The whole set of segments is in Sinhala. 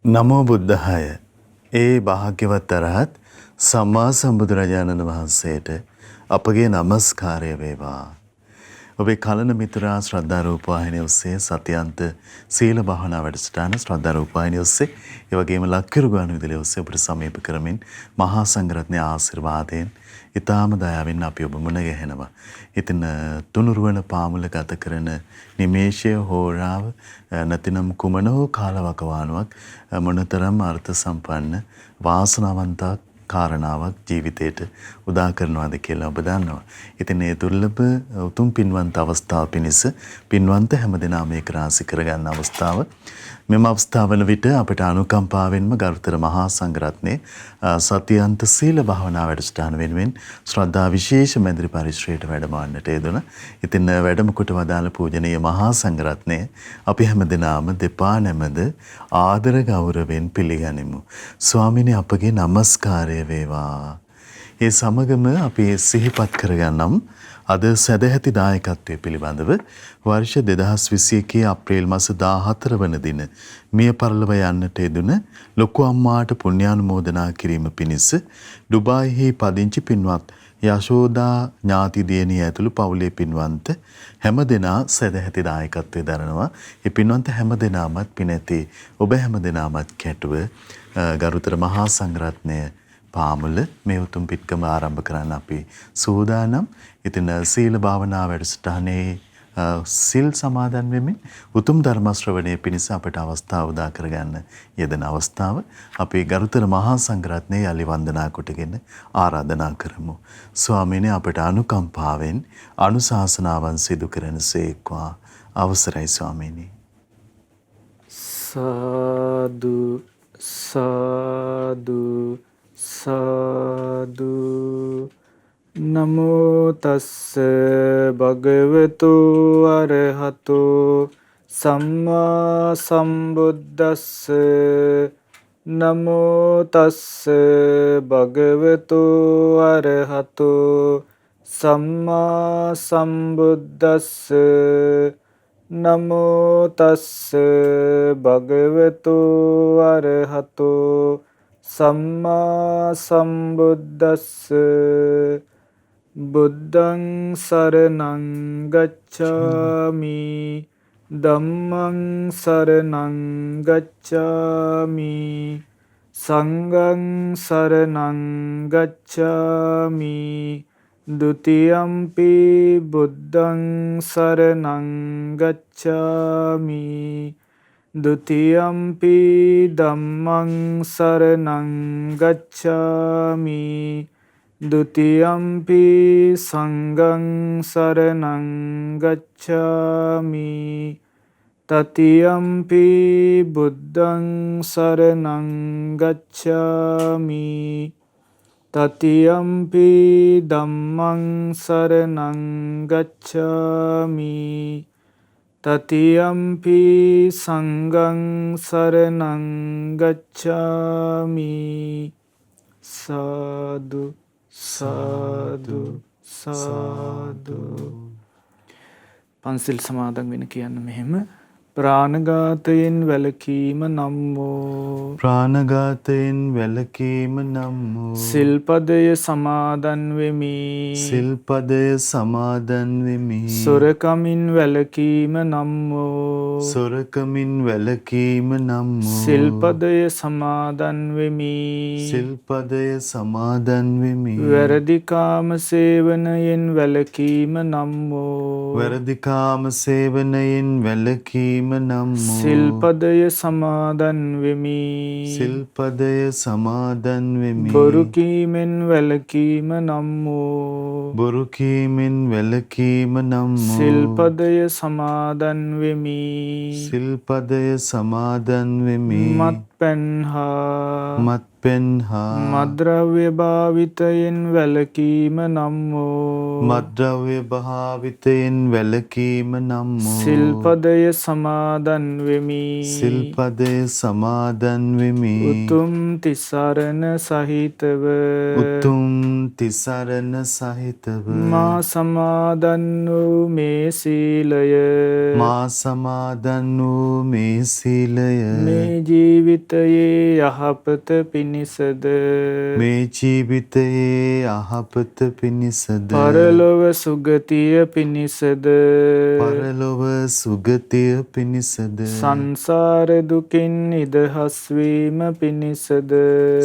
නමෝ බුද්ධාය. ඒ භාග්‍යවත් අරහත් සම්මා සම්බුදුරජාණන් වහන්සේට අපගේ নমස්කාරය වේවා. ඔබේ කලන මිතුරා ශ්‍රද්ධා රූපවාහිනිය ඔස්සේ සත්‍යන්ත සීල භාවනා වැඩසටහන ශ්‍රද්ධා රූපවාහිනිය ඔස්සේ ඒ වගේම ලක්කිරු ගුවන්විදුලිය ඔස්සේ ඔබට සමීප කරමින් මහා සංඝරත්නයේ ආශිර්වාදයෙන් ඊ타ම දයාවෙන් අපි ඔබ මුණ ගැහෙනවා. ඉතින් තුනුරුවන පාමුල ගත කරන නිමේෂය හෝරාව නැතිනම් කුමන හෝ කාලවකවානුවක් මොනතරම් අර්ථ සම්පන්න වාසනාවන්ත කාරණාවක් ජීවිතයට උදා කරනවාද කියලා ඔබ දන්නවා. ඉතින් මේ දුර්ලභ උතුම් පින්වන්ත අවස්ථාව පිණිස පින්වන්ත හැමදෙනා මේක රාශි කරගන්න අවස්ථාව. මෙම අවස්ථාවල විට අපට අනුකම්පාවෙන්ම ගරුතර මහා සංඝරත්නයේ සතියන්ත සීල භාවනා වැඩසටහන වෙනුවෙන් ශ්‍රද්ධා විශේෂ මැදිරි පරිශ්‍රයට වැඩමවන්නට යෙදුණ. ඉතින් වැඩම කොට වදාළ පූජනීය මහා සංඝරත්නය අපි හැමදෙනාම දෙපා නැමද ආදර ගෞරවයෙන් පිළිගනිමු. ස්වාමීනි අපගේ নমස්කාරය වේවා. ඒ සමගම අපි සිහිපත් කරගන්නම් අද සදැහැති දායකත්වයේ පිළිබඳව වර්ෂ 2021 අප්‍රේල් මාස 14 වන දින මිය පරලොව යන්නට යෙදුන ලොකු අම්මාට පුණ්‍යානුමෝදනා කිරීම පිණිස ඩුබායිහි පදිංචි පින්වත් යශෝදා ඥාති දියණිය ඇතුළු පවුලේ පින්වන්ත හැමදෙනා සදැහැති දායකත්වයේ දරනවා. ඒ පින්වන්ත හැමදෙනාමත් පිනැති ඔබ හැමදෙනාමත් කැටුව ගරුතර මහා සංඝරත්නය පාමුල මේ උතුම් පිටකම ආරම්භ කරන්න අපි සූදානම්. ඉතින් සීල භාවනා වැඩසටහනේ සිල් සමාදන් වෙමින් උතුම් ධර්ම ශ්‍රවණය පිණිස අපට අවස්ථාව උදා කරගන්න යෙදෙන අවස්ථාව අපි ගරුතර මහා සංඝරත්නය යලි වන්දනා කොටගෙන ආරාධනා කරමු. ස්වාමීනි අපට අනුකම්පාවෙන් අනුශාසනාවන් සිදු කරනසේක්වා. අවසරයි ස්වාමීනි. සාදු සාදු සාදු නමෝ තස්ස භගවතු අරහතු සම්මා සම්බුද්දස්ස නමෝ තස්ස භගවතු අරහතු සම්මා සම්බුද්දස්ස නමෝ තස්ස භගවතු අරහතු සම්මා සම්බුද්දස්ස බුද්ධං සරණං ගච්ඡාමි ධම්මං සරණං ගච්ඡාමි සංඝං සරණං ගච්ඡාමි ဒ ුතියම්පි බුද්ධං සරණං ගච්ඡාමි ဒ ුතියම්පි ධම්මං සරණං ගච්ඡාමි ဒ ුතියම්පි සංඝං සරණං ගච්ඡාමි තතියම්පි බුද්ධං සරණං ගච්ඡාමි තතියම්පි ධම්මං සරණං ගච්ඡාමි තතියම්පි සංඝං සරණං ගච්ඡාමි සාදු සාදු සාදු. පන්සිල් සමාදන් වෙන කියන්න මෙහෙම ප්‍රාණඝාතයෙන් වැළකීම නම් වූ ප්‍රාණඝාතයෙන් වැළකීම නම් වූ සිල්පදය සමාදන් වෙමි සිල්පදය සමාදන් වෙමි සොරකමින් වැළකීම නම් වූ සොරකමින් වැළකීම නම් වූ සිල්පදය සමාදන් වෙමි සිල්පදය සමාදන් වෙමි වැරදිකාම සේවනයෙන් වැළකීම නම් වූ වැරදිකාම සේවනයෙන් වැළකීම නම් වූ සිල්පදය සමාදන් වෙමි සිල්පදය සමාදන් වෙමි බොරු කීමෙන් වැළකීම නම් වූ බොරු කීමෙන් වැළකීම නම් වූ සිල්පදය සමාදන් වෙමි සිල්පදය සමාදන් වෙමි මත්පැන් හා මත්පැන් හා මද්ද්‍රව්‍ය භාවිතයෙන් වැළකීම නම් වූ මද්ද්‍රව්‍ය භාවිතයෙන් වැළකීම නම් වූ සිල්පදය සමාදන් වෙමි සිල්පදය සමාදන් වෙමි උතුම් තිසරණ සහිතව උතුම් තිසරණ සහිතව මා සමාදන් වූ මේ සීලය මා සමාදන් වූ මේ සීලය මේ ජීවිත ජීවිතයේ යහපත පිණිසද මේ ජීවිතයේ අහපත පිණිසද පරලොව සුගතිය පිණිසද පරලොව සුගතිය පිණිසද සංසාර දුකින් නිදහස් වීම පිණිසද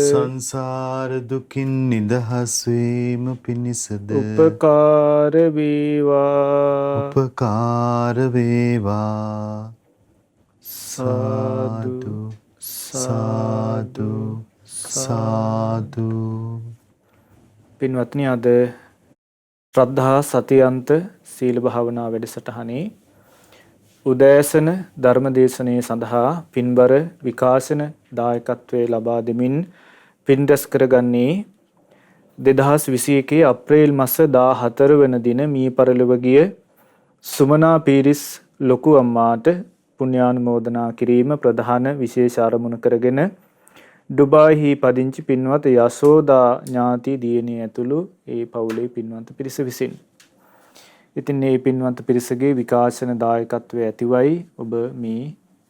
සංසාර දුකින් නිදහස් වීම පිණිසද උපකාර වේවා උපකාර වේවා සාදු සාදු සාදු. පින්වත්නි, අද ශ්‍රද්ධා සතියන්ත සීල භාවනා වැඩසටහනේ උදෑසන ධර්මදේශනයේ සඳහා පින්බර විකාශන දායකත්වයේ ලබා දෙමින් පින් රැස් කරගන්නේ 2021 අප්‍රේල් මාස 14 වන දින මී පරලොව ගිය සුමනා පීරිස් ලොකු අම්මාට පුණ්‍යානුමෝදනා කිරීම ප්‍රධාන විශේෂ ආරමුණ කරගෙන ඩුබායිහි පදිංචි පින්වත් යසෝදා ඥාති දියණිය ඇතුළු ඒ පවුලේ පින්වන්ත පිරිස විසින්. ඉතින් මේ පින්වන්ත පිරිසගේ විකාශන දායකත්වයේ ඇතිවයි ඔබ මේ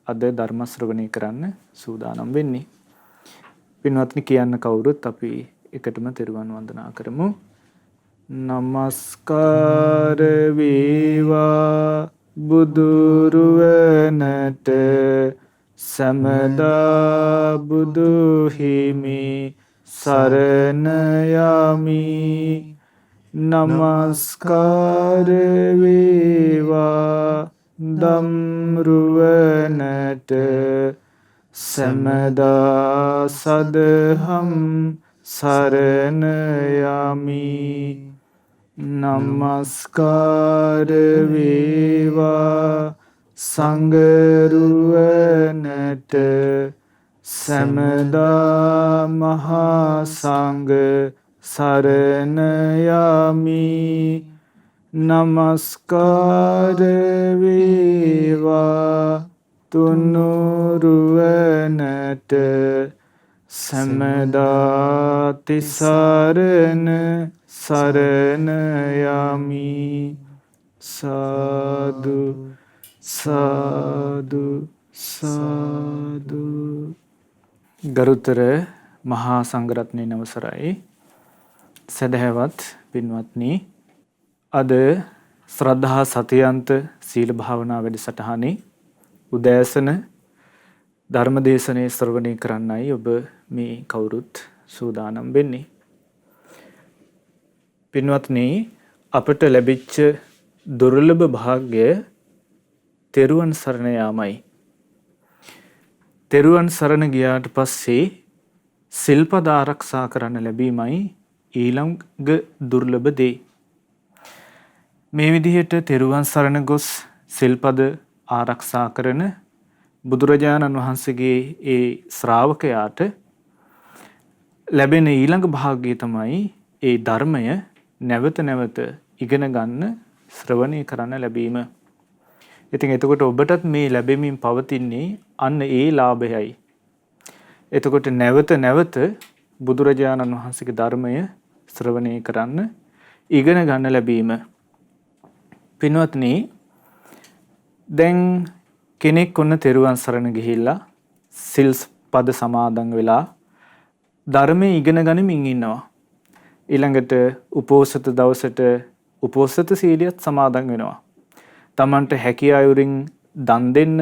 අද ධර්ම ශ්‍රවණය කරන්න සූදානම් වෙන්නේ. පින්වත්නි, කියන්න කවුරුත් අපි එකටම තෙරුවන් වන්දනා කරමු. නමස්කාර වේවා බුදුරුවනට සමදා බුදු හිමි සරණ යමි. නමස්කාර වේවා ධම්රුවනට සමදා සදහම් සරණ යමි. නමස්කාර වේවා සංඝරුවනට සමදා මහා සංඝ සරණ යමි. නමස්කාර වේවා තුනුරුවනට සමදා තිසරණ සරණ යමි. සාදු සාදු සාදු. ගරුතර මහා සංඝරත්නයේ නමස්කාරයි. සදහැවත් පින්වත්නි, අද ශ්‍රද්ධා සතියන්ත සීල භාවනා වැඩසටහනේ උදෑසන ධර්මදේශනයේ ශ්‍රවණය කරන්නයි ඔබ මේ කවුරුත් සූදානම් වෙන්නේ. පින්වත්නි, අපට ලැබිච්ච දුර්ලභ භාග්‍ය තෙරුවන් සරණ යාමයි. තෙරුවන් සරණ ගියාට පස්සේ සිල්පද ආරක්ෂා කරන්න ලැබීමයි ඊළඟ දුර්ලභ දේ. මේ විදිහට තෙරුවන් සරණ ගොස් සිල්පද ආරක්ෂා කරන බුදුරජාණන් වහන්සේගේ ඒ ශ්‍රාවකයාට ලැබෙන ඊළඟ භාග්‍යය තමයි ඒ ධර්මය නැවත නැවත ඉගෙන ගන්න, ශ්‍රවණය කරන්න ලැබීම. ඉතින් එතකොට ඔබටත් මේ ලැබෙමින් පවතින්නේ අන්න ඒ ලාභයයි. එතකොට නැවත නැවත බුදුරජාණන් වහන්සේගේ ධර්මය ශ්‍රවණය කරන්න, ඉගෙන ගන්න ලැබීම. පින්වත්නි, දැන් කෙනෙක් ඔන්න තෙරුවන් සරණ ගිහිල්ලා සිල් පද සමාදන් වෙලා ධර්මය ඉගෙන ගනිමින් ඉන්නවා. ඊළඟට උපෝසත දවසට උපෝසත සීලියත් සමාදන් වෙනවා. තමන්ට හැකි අයුරින් දන් දෙන්න,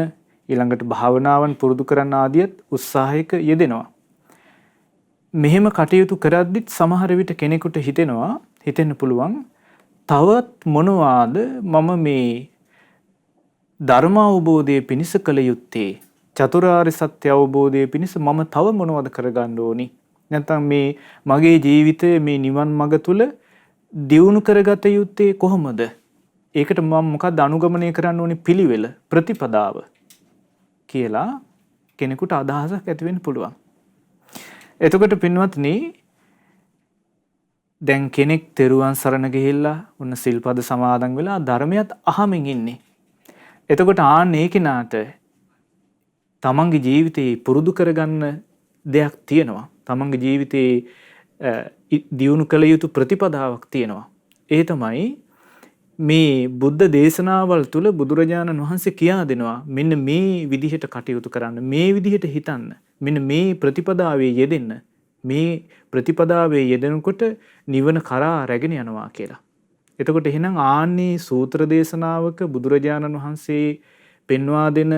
ඊළඟට භාවනාවන් පුරුදු කරන්න ආදියත් උත්සාහයක යෙදෙනවා. මෙහෙම කටයුතු කරද්දිත් සමහර විට කෙනෙකුට හිතෙන්න පුළුවන්, තවත් මොනවාද මම මේ ධර්ම අවබෝධයේ පිණිස කළ යුත්තේ, චතුරාර්ය සත්‍ය අවබෝධයේ පිණිස මම තව මොනවද කරගන්න ඕනි, නැත්නම් මේ මගේ ජීවිතයේ මේ නිවන් මඟ තුල දියුණු කරගත යුත්තේ කොහොමද, ඒකට මම මොකක්ද අනුගමනය කරන්න ඕනි පිළිවෙල, ප්‍රතිපදාව කියලා කෙනෙකුට අදහසක් ඇති වෙන්න පුළුවන්. එතකොට පින්වත්නි, දැන් කෙනෙක් තෙරුවන් සරණ ගිහිල්ලා ඔන්න සිල්පද සමාදන් වෙලා ධර්මයත් අහමින් ඉන්නේ. එතකොට ආන්නේ කෙනාට තමන්ගේ ජීවිතේ පුරුදු කරගන්න දෙයක් තියෙනවා. තමන්ගේ ජීවිතේ දියුණු කළ යුතු ප්‍රතිපදාවක් තියෙනවා. ඒ තමයි මේ බුද්ධ දේශනාවල් තුළ බුදුරජාණන් වහන්සේ කියා දෙනවා මෙන්න මේ විදිහට කටයුතු කරන්න, මේ විදිහට හිතන්න, මෙන්න මේ ප්‍රතිපදාවේ යෙදෙන්න, මේ ප්‍රතිපදාවේ යෙදෙනකොට නිවන කරා රැගෙන යනවා කියලා. එතකොට එහෙනම් ආන්නේ සූත්‍ර දේශනාවක බුදුරජාණන් වහන්සේ පෙන්වා දෙන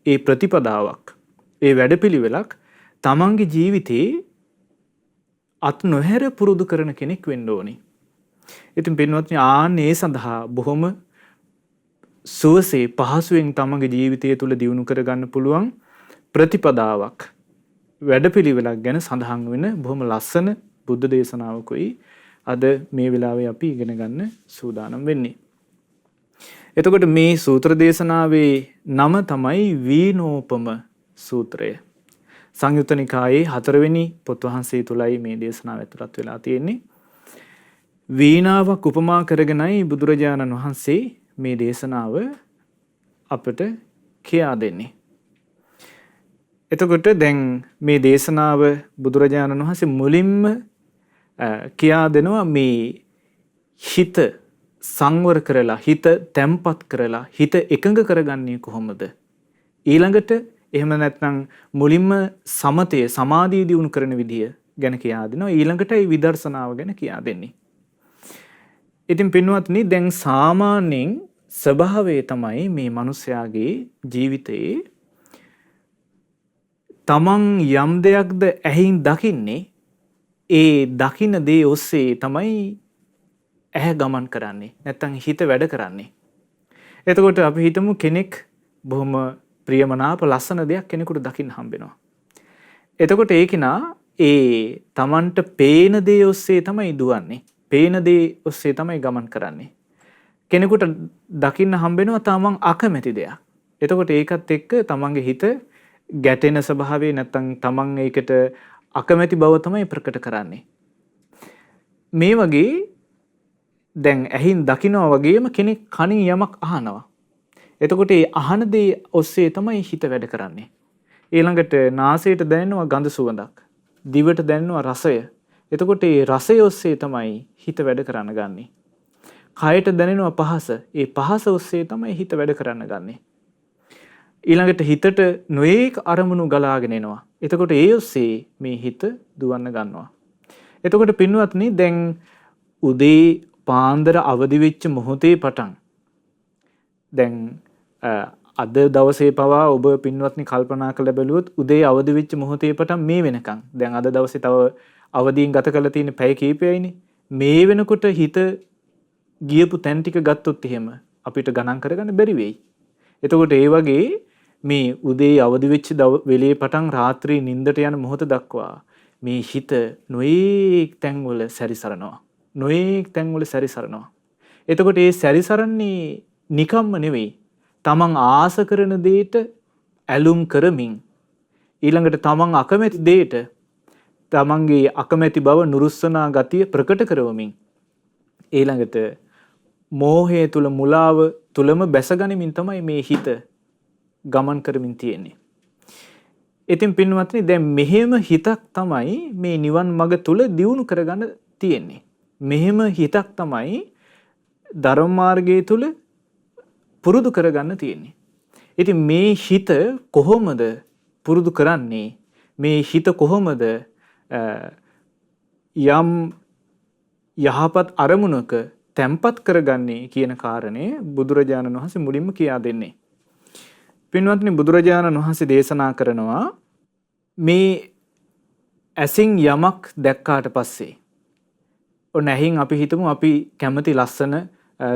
ඒ ප්‍රතිපදාවක්, ඒ වැඩපිළිවෙලක් තමන්ගේ ජීවිතේ අත් නොහැර පුරුදු කරන කෙනෙක් වෙන්න ඕනේ. ඉතින් පින්වත්නි ආන්නේ සඳහා බොහොම සුවසේ පහසුවෙන් තමන්ගේ ජීවිතය තුළ දියුණු කරගන්න පුළුවන් ප්‍රතිපදාවක්, වැඩපිළිවෙලක් ගැන සඳහන් වෙන බොහොම ලස්සන බුද්ධ දේශනාවකුයි අද මේ වෙලාවේ අපි ඉගෙන ගන්න සූදානම් වෙන්නේ. එතකොට මේ සූත්‍ර දේශනාවේ නම තමයි වීනෝපම සූත්‍රය. සංයුත්ත නිකායේ 4 වෙනි පොත් වහන්සේ තුලයි මේ දේශනාව ඇතුළත් වෙලා තියෙන්නේ. වීණාවක් උපමා කරගෙනයි බුදුරජාණන් වහන්සේ මේ දේශනාව අපට කියා දෙන්නේ. එතකොට දැන් මේ දේශනාව බුදුරජාණන් වහන්සේ මුලින්ම කියා දෙනවා මේ හිත සංවර කරලා, හිත තැම්පත් කරලා, හිත එකඟ කරගන්නේ කොහොමද? ඊළඟට එහෙම නැත්නම් මුලින්ම සමතය, සමාධිය දියුණු කරන විදිය ගැන කියා දෙනවා. ඊළඟටයි විදර්ශනාව ගැන කියා දෙන්නේ. ඉතින් පින්වත්නි දැන් සාමාන්‍යයෙන් ස්වභාවය තමයි මේ මිනිස්යාගේ ජීවිතයේ තමන් යම් දෙයක්ද ඇහින් දකින්නේ, ඒ දකින්න දේ ඔස්සේ තමයි ඇහැ ගමන් කරන්නේ, නැත්නම් හිත වැඩ කරන්නේ. එතකොට අපි හිතමු කෙනෙක් බොහොම ප්‍රියමනාප ලස්සන දෙයක් කෙනෙකුට දකින්න හම්බෙනවා. එතකොට ඒ කෙනා ඒ තමන්ට පේන දේ ඔස්සේ තමයි දුවන්නේ. පේන දේ ඔස්සේ තමයි ගමන් කරන්නේ. කෙනෙකුට දකින්න හම්බෙනවා තමන් අකමැති දෙයක්. එතකොට ඒකත් එක්ක තමන්ගේ හිත ගැටෙන ස්වභාවය, නැත්නම් තමන් ඒකට අකමැති බව තමයි ප්‍රකට කරන්නේ. මේ වගේ දැන් ඇහින් දකිනවා වගේම කෙනෙක් කනින් යමක් අහනවා. එතකොට ඒ අහන දේ ඔස්සේ තමයි හිත වැඩ කරන්නේ. ඊළඟට නාසයට දැනෙනවා ගඳ සුවඳක්, දිවට දැනෙනවා රසය. එතකොට ඒ රසය ඔස්සේ තමයි හිත වැඩ කරන්න ගන්නෙ. කයට දැනෙනවා පහස, ඒ පහස ඔස්සේ තමයි හිත වැඩ කරන්න ගන්නෙ. ඊළඟට හිතට නොයේක අරමුණු ගලාගෙන එනවා. එතකොට ඒ ඔස්සේ මේ හිත දුවන්න ගන්නවා. එතකොට පින්වත්නි දැන් උදේ පාන්දර අවදි වෙච්ච මොහොතේ පටන් දැන් අද දවසේ පවා ඔබ පින්වත්නි කල්පනා කරලා බැලුවොත් උදේ අවදි වෙච්ච මොහොතේ පටන් මේ වෙනකන් දැන් අද දවසේ තව අවදීන් ගත කරලා තියෙන පැය කීපයයිනේ. මේ වෙනකොට හිත ගියපු තැන් ටික ගත්තොත් එහෙම අපිට ගණන් කරගන්න බැරි වෙයි. එතකොට ඒ වගේ මේ උදේ අවදි වෙච්ච වෙලේ පටන් රාත්‍රී නිින්දට යන මොහොත දක්වා මේ හිත නොයේක් තැන්වල සැරිසරනවා. නොයේක් තැන්වල සැරිසරනවා. එතකොට ඒ සැරිසරන්නේ නිකම්ම නෙවෙයි. තමන් ආස කරන දෙයට ඇලුම් කරමින්, ඊළඟට තමන් අකමැති දෙයට තමන්ගේ අකමැති බව නුරුස්සනා ගතිය ප්‍රකට කරවමින්, ඊළඟට මෝහය තුල මුලාව තුලම බැසගනිමින් තමයි මේ හිත ගමන් කරමින් තියෙන්නේ. ඉතින් පින්වත්නි දැන් මෙහෙම හිතක් තමයි මේ නිවන් මඟ තුල දියුණු කරගන්න තියෙන්නේ. මෙහෙම හිතක් තමයි ධර්ම මාර්ගයේ තුල පුරුදු කරගන්න තියෙන්නේ. ඉතින් මේ හිත කොහොමද පුරුදු කරන්නේ? මේ හිත කොහොමද යම් යහපත් අරමුණක තැම්පත් කරගන්නේ කියන කාරණය බුදුරජාණන් වහන්සේ මුලින්ම කියා දෙන්නේ. පින්වත්නි බුදුරජාණන් වහන්සේ දේශනා කරනවා මේ ඇසින් යමක් දැක්කාට පස්සේ, ඔන්න ඇහින් අපි හිතමු අපි කැමති ලස්සන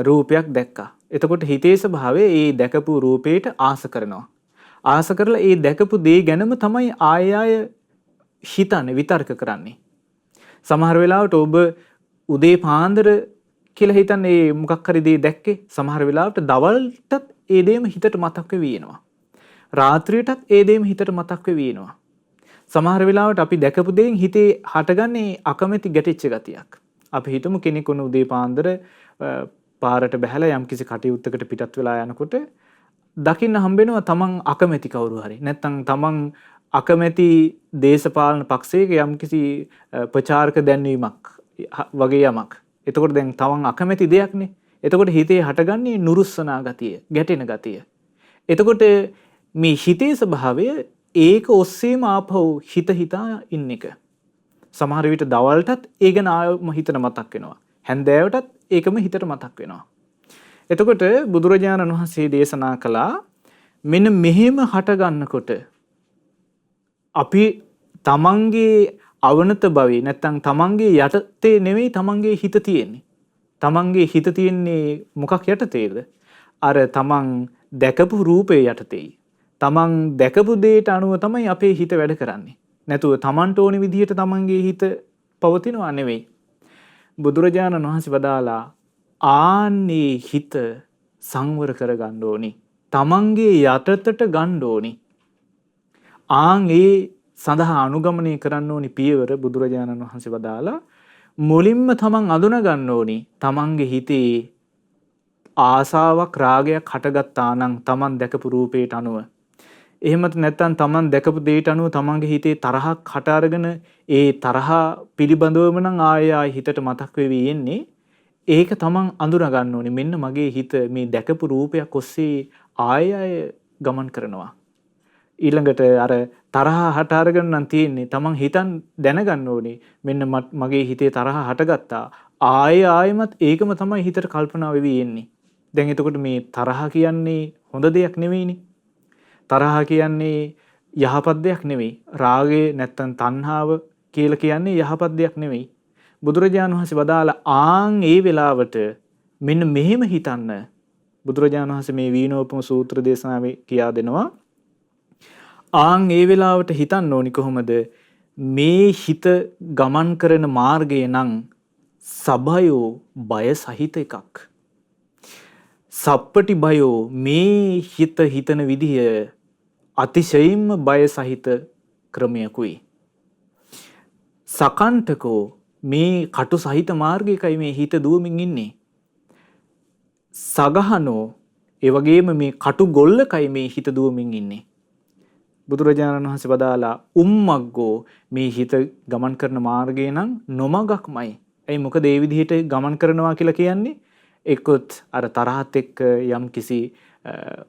රූපයක් දැක්කා. එතකොට හිතේ ස්වභාවය ඒ දැකපු රූපයට ආස කරනවා. ආස කරලා ඒ දැකපු දේ ගැනම තමයි ආය හිතන්නේ, විතර්ක කරන්නේ. සමහර වෙලාවට ඔබ උදේ පාන්දර කියලා හිතන්නේ මොකක් හරි දේ දැක්කේ. සමහර වෙලාවට දවල්ටත් ඒ දේම හිතට මතක් වෙවි එනවා. රාත්‍රියටත් ඒ දේම හිතට මතක් වෙවි එනවා. සමහර වෙලාවට අපි දැකපු දේෙන් හිතේ හටගන්නේ අකමැති ගැටෙච්ච ගතියක්. අපි හිතමු කෙනෙක් උන උදේ පාන්දර පාරට බැහැලා යම්කිසි කටයුත්තකට පිටත් වෙලා යනකොට දකින්න හම්බෙනවා තමන් අකමැති කවුරු හරි. නැත්නම් තමන් අකමැති දේශපාලන පක්ෂයක යම්කිසි ප්‍රචාරක දැන්වීමක් වගේ යමක්. එතකොට දැන් තමන් අකමැති දෙයක්නේ. එතකොට හිතේ හටගන්නේ නුරුස්සනා ගතිය, ගැටෙන ගතිය. එතකොට මේ හිතේ ස්වභාවය ඒක ඔස්සේම ආපහු හිතා ඉන්න එක. සමහර විට දවල්ටත් ඒ ගැන ආයම හිතට මතක් වෙනවා. හැන්දෑවටත් ඒකම හිතට මතක් වෙනවා. එතකොට බුදුරජාණන් වහන්සේ දේශනා කළා මෙන්න මෙහෙම හට ගන්නකොට අපි තමන්ගේ අවනත භවයේ නැත්තම් තමන්ගේ යටතේ නෙවෙයි තමන්ගේ හිත තියෙන්නේ. තමන්ගේ හිත තියෙන්නේ මොකක් යටතේද? අර තමන් දැකපු රූපේ යටතේයි. තමන් දැකපු දෙයට අනුව තමයි අපේ හිත වැඩ කරන්නේ. නැතුව තමන්ට ඕන විදිහට තමන්ගේ හිත පවතිනවා නෙවෙයි. බුදුරජාණන් වහන්සේ වදාලා ආන්නේ හිත සංවර කරගන්න ඕනි. තමන්ගේ යටතට ගන්න ඕනි. ආන් ඒ සඳහා අනුගමනය කරන්න ඕනි පියවර බුදුරජාණන් වහන්සේ වදාලා මුලින්ම තමන් අඳුන ගන්න ඕනි තමන්ගේ හිතේ ආසාවක් රාගයක් හටගත්තා නම් තමන් දැකපු රූපයට අනුව. එහෙමත් නැත්නම් තමන් දැකපු දෙයට අනුව තමන්ගේ හිතේ තරහක් හට අරගෙන ඒ තරහ පිළිබඳවම නම් ආය හිතට මතක් වෙවි එන්නේ. ඒක තමන් අඳුන ගන්න ඕනේ. මෙන්න මගේ හිත මේ දැකපු රූපයක් ඔස්සේ ආය ගමන් කරනවා. ඊළඟට අර තරහ හට අරගෙන නම් තියෙන්නේ තමන් හිතන් දැනගන්න ඕනේ. මෙන්න මගේ හිතේ තරහ හටගත්තා. ආයෙමත් ඒකම තමයි හිතට කල්පනා වෙවි එන්නේ. දැන් එතකොට මේ තරහ කියන්නේ හොඳ දෙයක් නෙවෙයිනේ. තරහ කියන්නේ යහපත් දෙයක් නෙවෙයි. රාගය නැත්තම් තණ්හාව කියලා කියන්නේ යහපත් දෙයක් නෙවෙයි. බුදුරජාණන් වහන්සේ වදාලා ආන් ඒ වෙලාවට මෙන්න මෙහෙම හිතන්න. බුදුරජාණන් වහන්සේ මේ වීණෝපම සූත්‍ර දේශනාවේ කියා දෙනවා. ආන් ඒ වෙලාවට හිතන්න ඕනි කොහොමද? මේ හිත ගමන් කරන මාර්ගය නම් සබයෝ බය සහිත එකක්. සප්පටි බයෝ මේ හිත හිතන විදිය අතිශයින්ම බය සහිත ක්‍රමයකුයි. සකන්ටකෝ මේ කටු සහිත මාර්ගයකයි මේ හිත දුවමින් ඉන්නේ. සගහනෝ ඒ වගේම මේ කටු ගොල්ලකයි මේ හිත දුවමින් ඉන්නේ. බුදුරජාණන් වහන්සේ වදාලා උම්මග්ගෝ මේ හිත ගමන් කරන මාර්ගය නම් නොමගක්මයි. ඇයි මොකද ඒ විදිහට ගමන් කරනවා කියලා කියන්නේ? එක්කොත් අර තරහත් එක්ක යම් කිසි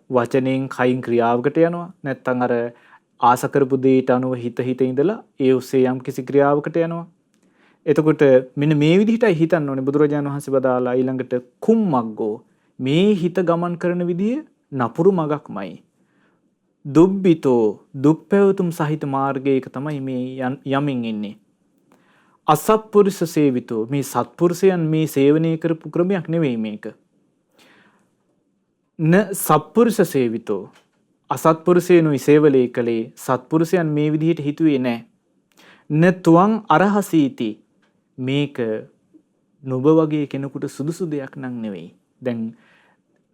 වචනෙන් කයින් ක්‍රියාවකට යනවා. නැත්නම් අර ආස කරපු දෙයට අනුව හිත ඉඳලා ඒ ඔස්සේ යම් කිසි ක්‍රියාවකට යනවා. එතකොට මෙන්න මේ විදිහටයි හිතන්න ඕනේ. බුදුරජාණන් වහන්සේ වදාලා ඊළඟට කුම්මග්ගෝ මේ හිත ගමන් කරන විදිය නපුරු මගක්මයි. දුබ්බිතෝ දුක් පැවතුම් සහිත මාර්ගයක තමයි මේ යමින් ඉන්නේ. අසත්පුරුෂ සේවිතෝ මේ සත්පුරුෂයන් මේ සේවනය කරපු ක්‍රමයක් නෙවෙයි මේක. න සත්පුරුෂ සේවිතෝ අසත්පුරුෂයනුයි සේවලේ කළේ. සත්පුරුෂයන් මේ විදිහට හිතුවේ නැහැ. න තුවං අරහසීති මේක නුඹ වගේ කෙනෙකුට සුදුසු දෙයක් නම් නෙවෙයි. දැන්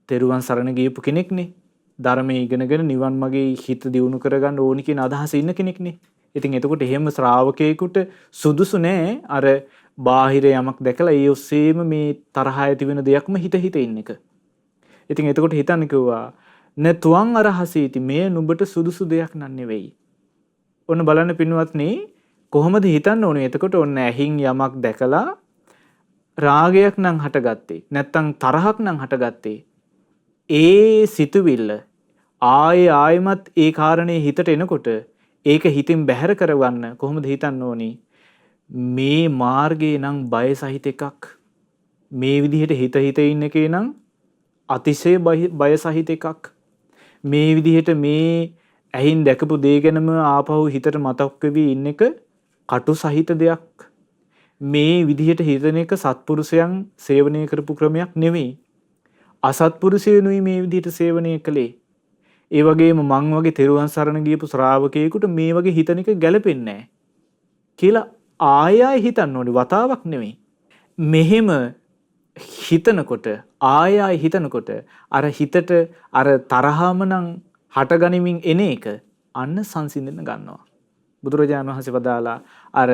තෙරුවන් සරණ ගියපු කෙනෙක්නේ. ධර්මයේ ඉගෙනගෙන නිවන් මාගේ හිත දියුණු කරගන්න ඕනි කියන අදහස ඉන්න කෙනෙක්නේ. ඉතින් එතකොට එහෙම ශ්‍රාවකයෙකුට සුදුසු නෑ අර බාහිර යමක් දැකලා ඒ ඔස්සේම මේ තරහ ඇති වෙන දෙයක්ම හිත ඉන්න එක. ඉතින් එතකොට හිතන්න කිව්වා න තුවං අරහසීති මේ නුඹට සුදුසු දෙයක් නන් නෙවෙයි. ඔන්න බලන්න පින්වත්නි කොහොමද හිතන්න ඕනේ? එතකොට ඔන්න ඇහින් යමක් දැකලා රාගයක් නම් හටගත්තේ නැත්තම් තරහක් නම් හටගත්තේ. ඒ සිතුවිල්ල ආයෙමත් ඒ කාරණේ හිතට එනකොට ඒක හිතින් බැහැර කරවන්න කොහොමද හිතන්න ඕනි? මේ මාර්ගේ නම් බය සහිත එකක්. මේ විදිහට හිත ඉන්න එකේ නම් අතිශය බය සහිත එකක්. මේ විදිහට මේ ඇහින් දැකපු දේ ගැනම ආපහු හිතට මතක් වෙවි ඉන්න එක කටු සහිත දෙයක්. මේ විදිහට හිතන එක සත්පුරුෂයන් සේවනය කරපු ක්‍රමයක් නෙවෙයි. අසත්පුරුෂයනුයි මේ විදිහට සේවනය කළේ. ඒ වගේම මං වගේ තෙරුවන් සරණ ගියපු ශ්‍රාවකයෙකුට මේ වගේ හිතන එක ගැලපෙන්නේ නැහැ කියලා ආයෙ හිතන්න ඕනේ. වතාවක් නෙවෙයි. මෙහෙම හිතනකොට ආයෙ හිතනකොට අර හිතට අර තරහම නම් හටගනිමින් එන එක අන්න සංසිඳන ගන්නවා. බුදුරජාණන් වහන්සේ වදාලා අර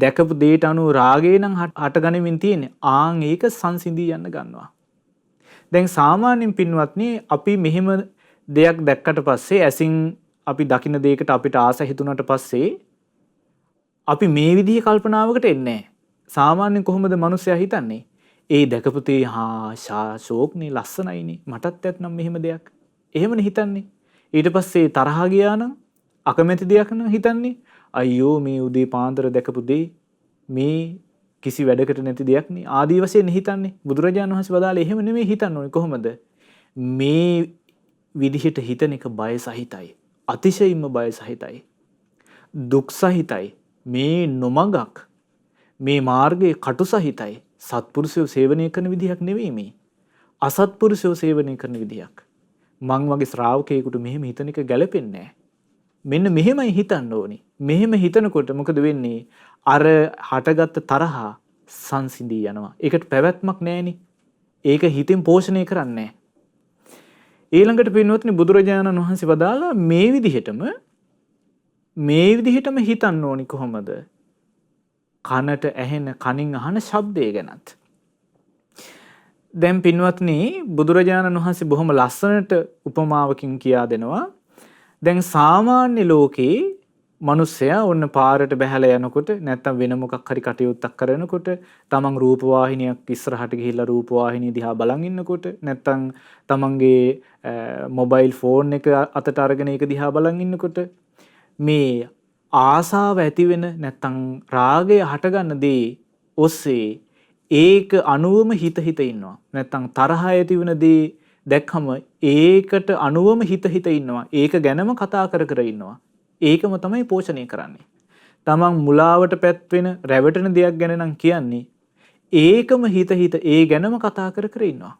දැකපු දෙයට අනුව රාගේ නම් හටගනිමින් තියෙන්නේ. ආන් ඒක සංසිඳී යන්න ගන්නවා. දැන් සාමාන්‍යයෙන් පින්වත්නි අපි මෙහෙම දෙයක් දැක්කට පස්සේ ඇසින් අපි දකින්න දෙයකට අපිට ආස හිතුණාට පස්සේ අපි මේ විදිහේ කල්පනාවකට එන්නේ නැහැ. සාමාන්‍යයෙන් කොහොමද මිනිස්සයා හිතන්නේ? ඒ දැකපුතේ ශෝක්නේ ලස්සනයිනේ මටත් ඇත්නම් මෙහෙම දෙයක්. එහෙමනේ හිතන්නේ. ඊට පස්සේ තරහා ගියා නම් අකමැති දෙයක් නම් හිතන්නේ අයියෝ මේ උදේ පාන්දර දැකපු දේ මේ කිසි වැඩකට නැති දෙයක් නේ ආදී වශයෙන් හිතන්නේ. බුදුරජාණන් වහන්සේ වදාළේ එහෙම නෙමෙයි හිතන්න ඕනේ. කොහොමද? මේ විදිහට හිතන එක බය සහිතයි. අතිශයින්ම බය සහිතයි. දුක් සහිතයි. මේ නොමගක් මේ මාර්ගයේ කටු සහිතයි. සත්පුරුෂයෝ සේවනය කරන විදිහක් නෙවෙයි මේ. අසත්පුරුෂයෝ සේවනය කරන විදිහක්. මං වගේ ශ්‍රාවකයෙකුට මෙහෙම හිතන එක ගැලපෙන්නේ නැහැ. මෙන්න මෙහෙමයි හිතන්න ඕනේ. මෙහෙම හිතනකොට මොකද වෙන්නේ? අර හටගත්ත තරහා සංසිඳී යනවා. ඒකට පැවැත්මක් නැහෙනි. ඒක හිතෙන් පෝෂණය කරන්නේ නැහැ. ඊළඟට පින්වත්නි බුදුරජාණන් වහන්සේ වදාලා මේ විදිහටම හිතන්න ඕනි කොහොමද? කනට ඇහෙන කනින් අහන ශබ්දය ගැනත්. දැන් පින්වත්නි බුදුරජාණන් වහන්සේ බොහොම ලස්සනට උපමාවකින් කියා දෙනවා. දැන් සාමාන්‍ය ලෝකේ මිනිස්සයා ඔන්න පාරට බැහැලා යනකොට නැත්තම් වෙන මොකක් හරි කටයුත්තක් කරනකොට තමන් රූප වාහිනියක් ඉස්සරහට ගිහිල්ලා රූප වාහිනිය දිහා බලන් ඉන්නකොට නැත්තම් තමන්ගේ මොබයිල් ෆෝන් එක අතට අරගෙන ඒක දිහා බලන් ඉන්නකොට මේ ආසාව ඇති වෙන නැත්තම් රාගය හටගන්න දේ ඔස්සේ ඒක අනුවම හිත ඉන්නවා. නැත්තම් තරහ ඇති වෙන දේ දැක්කම ඒකට අනුවම හිත ඉන්නවා. ඒක ගැනම කතා කර ඉන්නවා. ඒකම තමයි පෝෂණය කරන්නේ. තමන් මුලාවට පැත්වෙන රැවටෙන දෙයක් ගැන නම් කියන්නේ ඒකම හිත ඒ ගැනම කතා කර ඉන්නවා.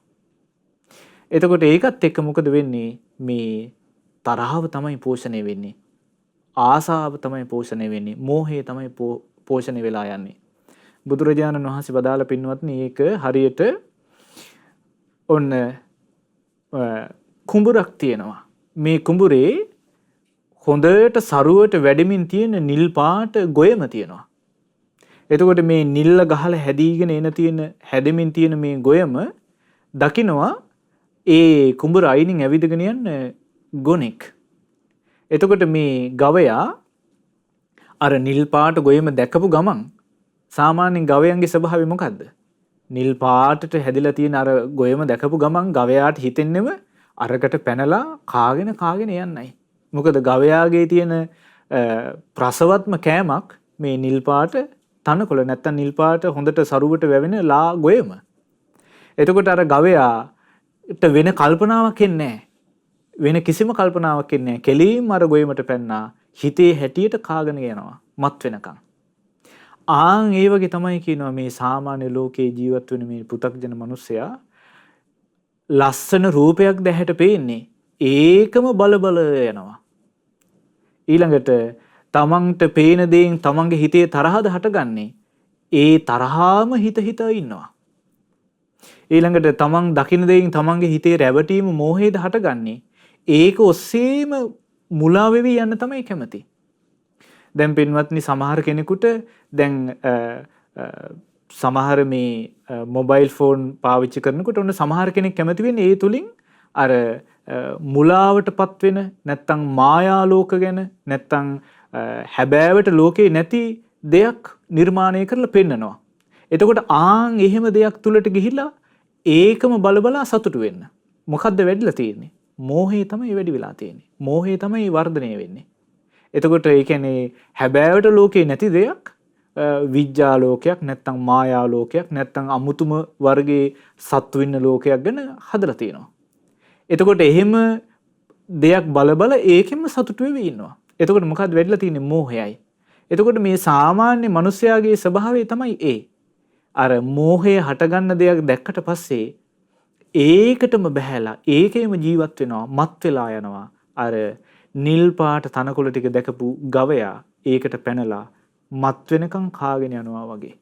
එතකොට ඒකත් එක්ක මොකද වෙන්නේ? මේ තරහව තමයි පෝෂණය වෙන්නේ. ආසාව තමයි පෝෂණය වෙන්නේ. මෝහය තමයි පෝෂණය වෙලා යන්නේ. බුදුරජාණන් වහන්සේ වදාළ පින්වත්නි ඒක හරියට ඔන්න කුඹුරක් තියෙනවා. මේ කුඹුරේ හොඳට සරුවට වැඩමින් තියෙන නිල් පාට ගොයම තියෙනවා. එතකොට මේ නිල්ල ගහලා හැදෙමින් තියෙන මේ ගොයම දකිනවා ඒ කුඹුර අයිනින් ඇවිදගෙන යන ගොනෙක්. එතකොට මේ ගවයා අර නිල් පාට ගොයම දැකපු ගමන් සාමාන්‍යයෙන් ගවයන්ගේ ස්වභාවය මොකද්ද? නිල් පාටට හැදිලා තියෙන අර ගොයම දැකපු ගමන් ගවයාට හිතෙන්නේම අරකට පැනලා කාගෙන යන්නයි. මොකද ගවයාගේ තියෙන ප්‍රසවත්ම කෑමක් මේ නිල් පාට තනකොළ නැත්තම් නිල් පාට හොඳට සරුවට වැවෙන ලා ගොයම. එතකොට අර ගවයාට වෙන කල්පනාවක් එන්නේ නැහැ. වෙන කිසිම කල්පනාවක් එන්නේ නැහැ. කෙලින්ම අර ගොයමට පැන්නා හිතේ හැටියට කාගෙන යනවා මත් වෙනකන්. ඒ වගේ තමයි කියනවා මේ සාමාන්‍ය ලෝකේ ජීවත් වෙන මේ පෘථග්ජන මිනිස්සයා ලස්සන රූපයක් දැහැට පේන්නේ ඒකම බල යනවා. ඊළඟට තමන්ට පේන දේෙන් තමන්ගේ හිතේ තරහද හටගන්නේ ඒ තරහාම හිත ඉන්නවා. ඊළඟට තමන් දකින දේෙන් තමන්ගේ හිතේ රැවටීම මෝහයද හටගන්නේ ඒක ඔස්සේම මුලා වෙවි යන්න තමයි කැමති. දැන් පින්වත්නි සමහර කෙනෙකුට දැන් සමහර මේ මොබයිල් ෆෝන් පාවිච්චි කරනකොට ඔන්න සමහර කෙනෙක් කැමති වෙන්නේ ඒ තුලින් අර මුලාවටපත් වෙන නැත්තම් මායාලෝක ගැන නැත්තම් හැබෑවට ලෝකේ නැති දෙයක් නිර්මාණය කරලා පෙන්නනවා. එතකොට එහෙම දෙයක් තුලට ගිහිලා ඒකම බලබලා සතුටු වෙන්න. මොකද්ද වෙඩිලා තියෙන්නේ? මෝහය තමයි වැඩි වෙලා තියෙන්නේ. මෝහය තමයි වර්ධනය වෙන්නේ. එතකොට ඒ කියන්නේ හැබෑවට ලෝකේ නැති දෙයක් විඥා ලෝකයක් නැත්තම් මායා ලෝකයක් නැත්තම් අමුතුම වර්ගයේ සත්තු ඉන්න ලෝකයක් ගැන හදලා තියෙනවා. එතකොට එහෙම දෙයක් බල ඒකෙම සතුටු වෙවි ඉන්නවා. එතකොට මොකද්ද වෙඩිලා තියෙන්නේ? මෝහයයි. එතකොට මේ සාමාන්‍ය මිනිස්යාගේ ස්වභාවය තමයි අර මෝහය හටගන්න දෙයක් දැක්කට පස්සේ ඒකටම බැහැලා ඒකේම ජීවත් වෙනවා, මත් වෙලා යනවා. අර නිල් පාට තනකොළ ටික දැකපු ගවයා ඒකට පැනලා මත් වෙනකන් කාගෙන යනවා වගේ.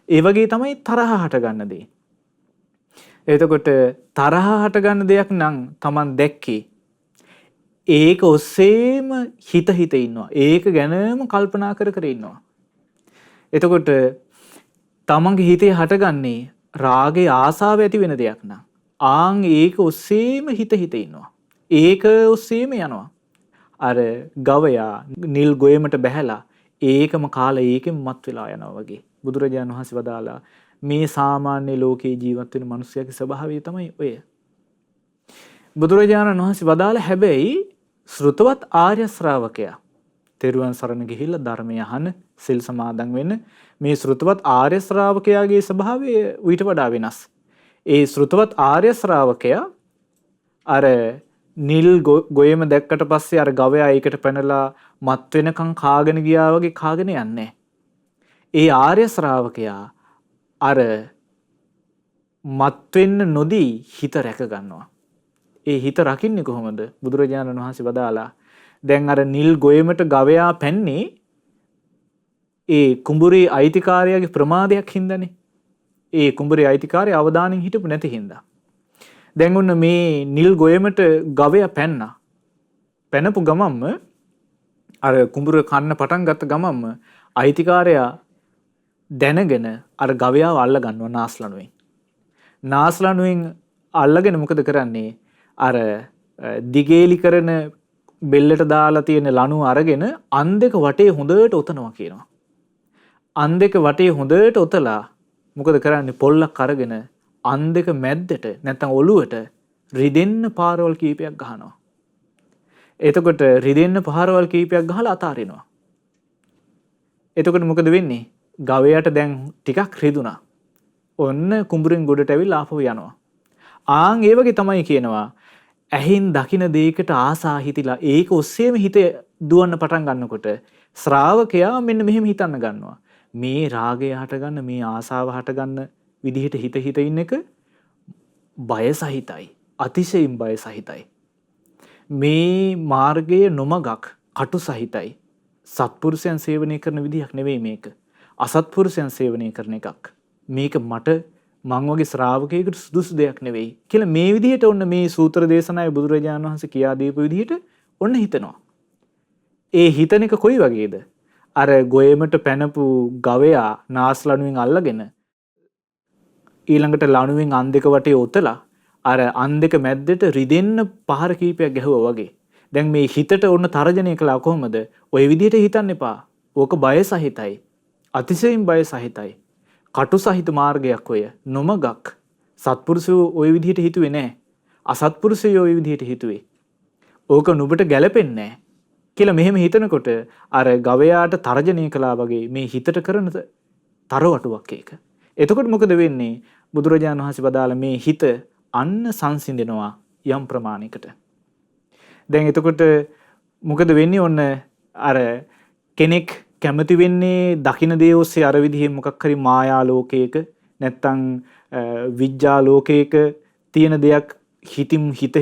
ඒ වගේ තමයි තරහ හටගන්න දේ. එතකොට තරහ හටගන්න දෙයක් නම් Taman දැක්කේ ඒක ඔස්සේම හිත ඉන්නවා. ඒක ගැනම කල්පනා කර ඉන්නවා. එතකොට තමන්ගේ හිතේ හටගන්නේ රාගේ ආසාව ඇති වෙන දෙයක් නම් ඒක ඔස්සේම හිත ඉන්නවා. ඒක ඔස්සේම යනවා. අර ගවයා නිල් ගොයමට බැහැලා ඒකම කාලා ඒකෙම මත් වෙලා යනවා වගේ. බුදුරජාණන් වහන්සේ වදාලා මේ සාමාන්‍ය ලෝකේ ජීවත් වෙන මිනිස්සයාගේ ස්වභාවය තමයි ඔය. බුදුරජාණන් වහන්සේ වදාළ හැබැයි ශ්‍රුතවත් ආර්ය ශ්‍රාවකයා තෙරුවන් සරණ ගිහිල්ලා ධර්මය අහන සිල් සමාදන් වෙන්න මේ ශ්‍රුතවත් ආර්ය ශ්‍රාවකයාගේ ස්වභාවය ඊට වඩා වෙනස්. ඒ ශ්‍රුතවත් ආර්ය ශ්‍රාවකයා අර නිල් ගොයම දැක්කට පස්සේ අර ගවයා ඒකට පැනලා මත් වෙනකන් කාගෙන ගියා වගේ කාගෙන යන්නේ. ඒ ආර්ය ශ්‍රාවකයා අර මත් වෙන්න නොදී හිත රැක ගන්නවා. ඒ හිත රකින්නේ කොහොමද? බුදුරජාණන් වහන්සේ වදාලා දැන් අර නිල් ගොයමට ගවයා පැන්නේ ඒ කුඹුරේ අයිතිකාරයාගේ ප්‍රමාදයක් හින්දානේ. ඒ කුඹුරේ අයිතිකාරයා අවදානෙන් හිටපු නැති හින්දා. දැන් ඔන්න මේ නිල් ගොයමට ගවයා පැන්නා. පැනපු ගමම්ම අර කුඹුර කන්න පටන් ගත්ත ගමම්ම අයිතිකාරයා දැනගෙන අර ගවයාව අල්ල ගන්නවා නාස්ලනුවෙන්. නාස්ලනුවෙන් අල්ලගෙන මොකද කරන්නේ? අර දිගේලි කරන බෙල්ලට දාලා තියෙන ලණුව අරගෙන අන් දෙක වටේ හොඳට ඔතනවා කියනවා. අන් දෙක වටේ හොඳට ඔතලා මොකද කරන්නේ? පොල්ලක් අරගෙන අන් දෙක මැද්දට නැත්තම් ඔළුවට රිදෙන්න පාරවල් කීපයක් ගහනවා. එතකොට රිදෙන්න පාරවල් කීපයක් ගහලා අතාරිනවා. එතකොට මොකද වෙන්නේ? ගවයාට දැන් ටිකක් රිදුනා. ඔන්න කුඹුරෙන් ගොඩට ඇවිල්ලා ආපහු යනවා. ආන් ඒ වගේ තමයි කියනවා. ඇහින් දකින දෙයකට ආසා හිතිලා ඒක ඔස්සේම හිත දුවන්න පටන් ගන්නකොට ශ්‍රාවකයා මෙන්න මෙහෙම හිතන්න ගන්නවා. මේ රාගය හටගන්න මේ ආසාව හටගන්න විදිහට හිත ඉන්න එක බය සහිතයි. අතිශයින් බය සහිතයි. මේ මාර්ගයේ නොමගක් කටු සහිතයි. සත්පුරුෂයන් සේවනය කරන විදිහක් නෙවෙයි මේක. අසත්පුරුෂයන් සේවනය කරන එකක්. මේක මං වගේ ශ්‍රාවකයෙකුට සුදුසු දෙයක් නෙවෙයි කියලා මේ විදිහට ඔන්න මේ සූත්‍ර දේශනාවේ බුදුරජාණන් වහන්සේ කියා දීපු විදිහට ඔන්න හිතනවා. ඒ හිතන එක කොයි වගේද? අර ගොයමට පැනපු ගවයා නාස් ලණුවෙන් අල්ලගෙන ඊළඟට ලණුවෙන් අන් දෙක වටේ ඔතලා අර අන් දෙක මැද්දට රිදෙන්න පහර කීපයක් ගැහුවා වගේ. දැන් මේ හිතට ඔන්න තරජනය කළා කොහොමද? ওই විදිහට හිතන්න එපා. ඕක බය සහිතයි. අතිශයින් බය සහිතයි. කටු සහිත මාර්ගයක් ඔය. නොමගක්. සත්පුරුෂයෝ ওই විදිහට හිතුවේ නෑ. අසත්පුරුෂයෝ ওই විදිහට හිතුවේ. ඕක නුඹට ගැලපෙන්නේ නෑ කියලා මෙහෙම හිතනකොට අර ගවයාට තරජනය කළා වගේ මේ හිතට කරන තරවටුවක් ඒක. එතකොට මොකද වෙන්නේ? බුදුරජාණන් වහන්සේ වදාළ මේ හිත අන්න සංසිඳෙනවා යම් ප්‍රමාණයකට. දැන් එතකොට මොකද වෙන්නේ? ඔන්න අර කෙනෙක් කැමති වෙන්නේ දකින්න දේ ඔස්සේ අර විදිහේ මොකක් හරි මායා ලෝකයක නැත්තම් විඥා ලෝකයක තියෙන දෙයක් හිතින් හිත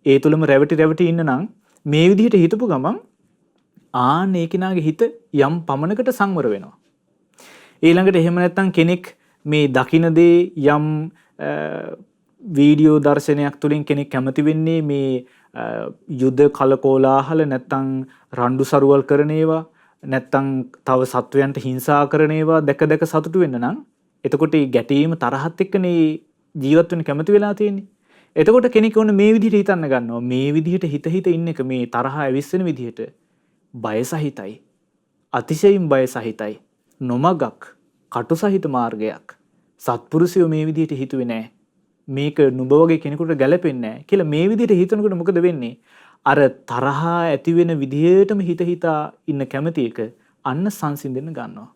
ඒ තුලම රැවටි ඉන්න නම් මේ විදිහට හිතපු ගමන් ආන්න ඒ කෙනාගේ හිත යම් පමණකට සංවර වෙනවා. ඊළඟට එහෙම නැත්තම් කෙනෙක් මේ දකින්න දේ යම් වීඩියෝ දර්ශනයක් තුලින් කෙනෙක් කැමති වෙන්නේ මේ යුද්ධ කලකෝලාහල නැත්තම් රණ්ඩු සරුවල් කරන ඒවා නැත්තම් තව සත්වයන්ට හිංසා කරන ඒවා දැක සතුටු වෙන්න නම් එතකොට මේ ගැටීම තරහත් එක්කනේ ජීවත් වෙන්න කැමති වෙලා තියෙන්නේ. එතකොට කෙනෙක් ඕන මේ විදිහට හිතන්න ගන්නවා. මේ විදිහට හිත ඉන්න එක මේ තරහ ඇවිස්සෙන විදිහට බය සහිතයි. අතිශයින් බය සහිතයි. නොමගක් කටු සහිත මාර්ගයක්. සත්පුරුෂයෝ මේ විදිහට හිතුවේ නෑ. මේක නුඹ වගේ කෙනෙකුට ගැලපෙන්නේ නෑ කියලා මේ විදිහට හිතනකොට මොකද වෙන්නේ? අර තරහා ඇති වෙන විදිහටම හිතා ඉන්න කැමති එක අන්න සංසිඳෙන්න ගන්නවා.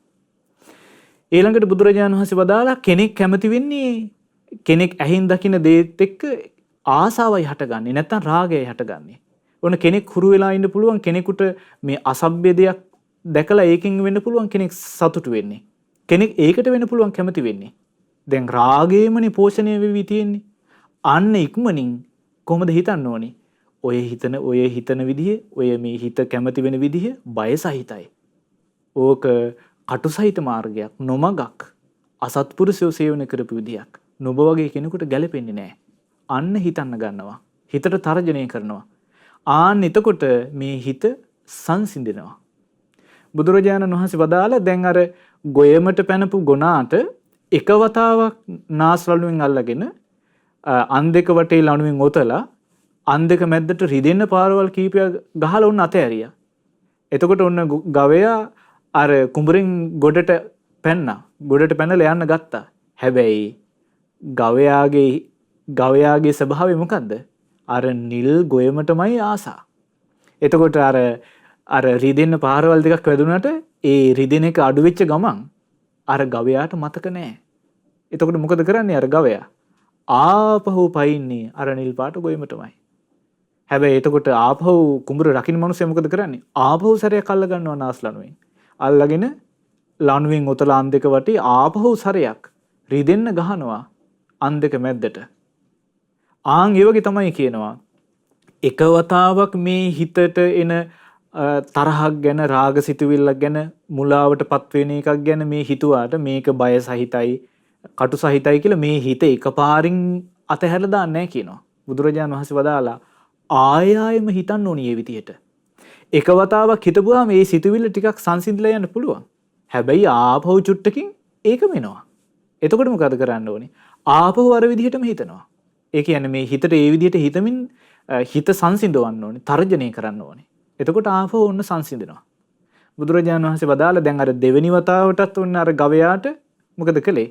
ඊළඟට බුදුරජාණන් වහන්සේ වදාලා කෙනෙක් කැමති වෙන්නේ කෙනෙක් ඇහින් දකින දේත් එක්ක ආසාවයි හටගන්නේ නැත්නම් රාගයයි හටගන්නේ. ඔන්න කෙනෙක් හුරු වෙලා ඉන්න පුළුවන් කෙනෙකුට මේ අසභ්‍ය දෙයක් දැකලා ඒකෙන් වෙන්න පුළුවන් කෙනෙක් සතුටු වෙන්නේ. කෙනෙක් ඒකට වෙන්න පුළුවන් කැමති වෙන්නේ. දැන් රාගයමනේ පෝෂණය වෙවි තියෙන්නේ. අන්න ඉක්මනින් කොහොමද හිතන්න ඕනේ? ඔය හිතන විදිහ, ඔය මේ හිත කැමති වෙන විදිහ බය සහිතයි. ඕක කටු සහිත මාර්ගයක්, නොමගක්, අසත්පුරුෂයෝ සේවන කරපු විදියක්. නුඹ වගේ කෙනෙකුට ගැලපෙන්නේ නැහැ. අන්න හිතන්න ගන්නවා. හිතට තරජනය කරනවා. ආන්න එතකොට මේ හිත සංසිඳෙනවා. බුදුරජාණන් වහන්සේ වදාලා දැන් අර ගොයමට පැනපු ගොනාට එක වතාවක් නාස් ලණුවෙන් අල්ලගෙන අන් දෙක වටේ ලණුවෙන් ඔතලා අන් දෙක මැද්දට රිදෙන්න පාරවල් කීපයක් ගහලා ඔන්න අතෑරියා. එතකොට ඔන්න ගවයා අර කුඹුරෙන් ගොඩට පැනලා යන්න ගත්තා. හැබැයි ගවයාගේ ස්වභාවය මොකද්ද? අර නිල් ගොයමටමයි ආසා. එතකොට අර රිදෙන්න පාරවල් දෙකක් වැදුනට ඒ රිදෙන එක අඩු වෙච්ච ගමන් අර ගවයාට මතක නැහැ. එතකොට මොකද කරන්නේ අර ගවයා? ආපහු පයින්නේ අර නිල් පාට ගොයමටමයි. හැබැයි එතකොට ආපහු කුඹුර රකින්න මිනිස්සයා මොකද කරන්නේ? ආපහු සැරයක් අල්ල ගන්නවා නාස් ලණුවෙන්. අල්ලගෙන ලණුවෙන් ඔතලා අන් දෙක වටේ ආපහු සැරයක් රිදෙන්න ගහනවා අන් දෙක මැද්දට. ආන් ඒ වගේ තමයි කියනවා. එක වතාවක් මේ හිතට එන තරහක් ගැන රාග සිතුවිල්ලක් ගැන මුලාවටපත් වෙන එකක් ගැන මේ හිතුවාට මේක බය සහිතයි කටු සහිතයි කියලා මේ හිත එකපාරින් අතහැරලා දාන්නේ නැහැ කියනවා. බුදුරජාණන් වහන්සේ වදාලා ආයෙම හිතන්න ඕනේ මේ විදිහට. එක වතාවක් හිතපුවාම මේ සිතුවිල්ල ටිකක් සංසිඳලා යන්න පුළුවන්. හැබැයි ආපහු චුට්ටකින් ඒකම එනවා. එතකොට මොකද කරන්න ඕනේ? ආපහු අර විදිහටම හිතනවා. ඒ කියන්නේ මේ හිතට ඒ විදිහට හිතමින් හිත සංසිඳවන්න ඕනේ, තර්ජනය කරන්න ඕනේ. එතකොට ආපහු ඔන්න සංසිඳනවා. බුදුරජාණන් වහන්සේ වදාලා දැන් අර දෙවෙනි වතාවටත් ඔන්න අර ගවයාට මොකද කළේ?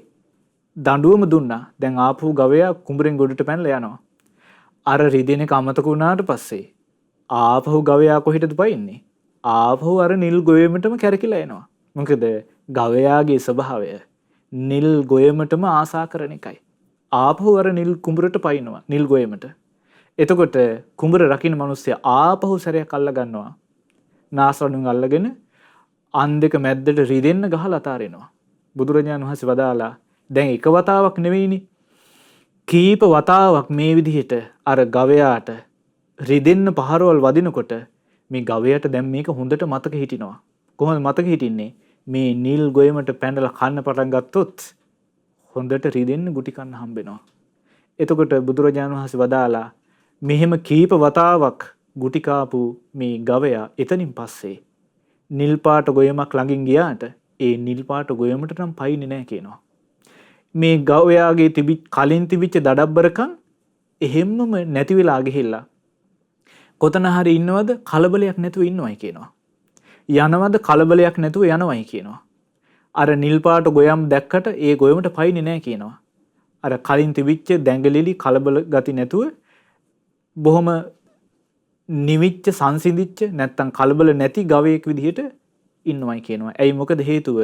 දඬුවම දුන්නා. දැන් ආපහු ගවයා කුඹුරෙන් ගොඩට පැනලා යනවා. අර රිදෙන එක අමතක වුණාට පස්සේ ආපහු ගවයා කොහෙටද පයින්නේ? ආපහු අර නිල් ගොයමටම කැරකිලා එනවා. මොකද ගවයාගේ ස්වභාවය නිල් ගොයමටම ආසා කරන එකයි. ආපහු අර නිල් කුඹුරට පයින්නවා නිල් ගොයමට. එතකොට කුඹුර රකින්න මිනිස්සයා ආපහු සැරයක් අල්ල ගන්නවා. නාසරණුන් අල්ලගෙන අන් දෙක මැද්දට රිදෙන්න ගහලා අතාරිනවා. බුදුරජාණන් වහන්සේ වදාලා දැන් එක වතාවක් නෙවෙයිනේ. කීප වතාවක් මේ විදිහට අර ගවයාට රිදෙන්න පහරවල් වදිනකොට මේ ගවයාට දැන් මේක හොඳට මතක හිටිනවා. කොහොමද මතක හිටින්නේ? මේ නිල් ගොයමට පැනලා කන්න පටන් ගත්තොත් හොඳට රිදෙන්න ගුටි කන්න හම්බෙනවා. එතකොට බුදුරජාණන් වහන්සේ වදාලා මෙහෙම කීප වතාවක් ගුටි කාපු මේ ගවයා එතනින් පස්සේ නිල් පාට ගොයමක් ළඟින් ගියාට ඒ නිල් පාට ගොයමට නම් පයින්නේ නැහැ කියනවා. මේ ගවයාගේ කලින් තිබිච්ච දඩබ්බරකම් එහෙම්මම නැති වෙලා ගිහිල්ලා කොතන හරි ඉන්නවද කලබලයක් නැතුව ඉන්නවයි කියනවා. යනවද කලබලයක් නැතුව යනවයි කියනවා. අර නිල් පාට ගොයම් දැක්කට ඒ ගොයමට පයින්නේ නැහැ කියනවා. අර කලින් තිබිච්ච දැඟලිලි කලබල ගති නැතුව බොහොම නිවිච්ච සංසිඳිච්ච නැත්තම් කලබල නැති ගවයෙක් විදිහට ඉන්නවයි කියනවා. ඇයි මොකද හේතුව?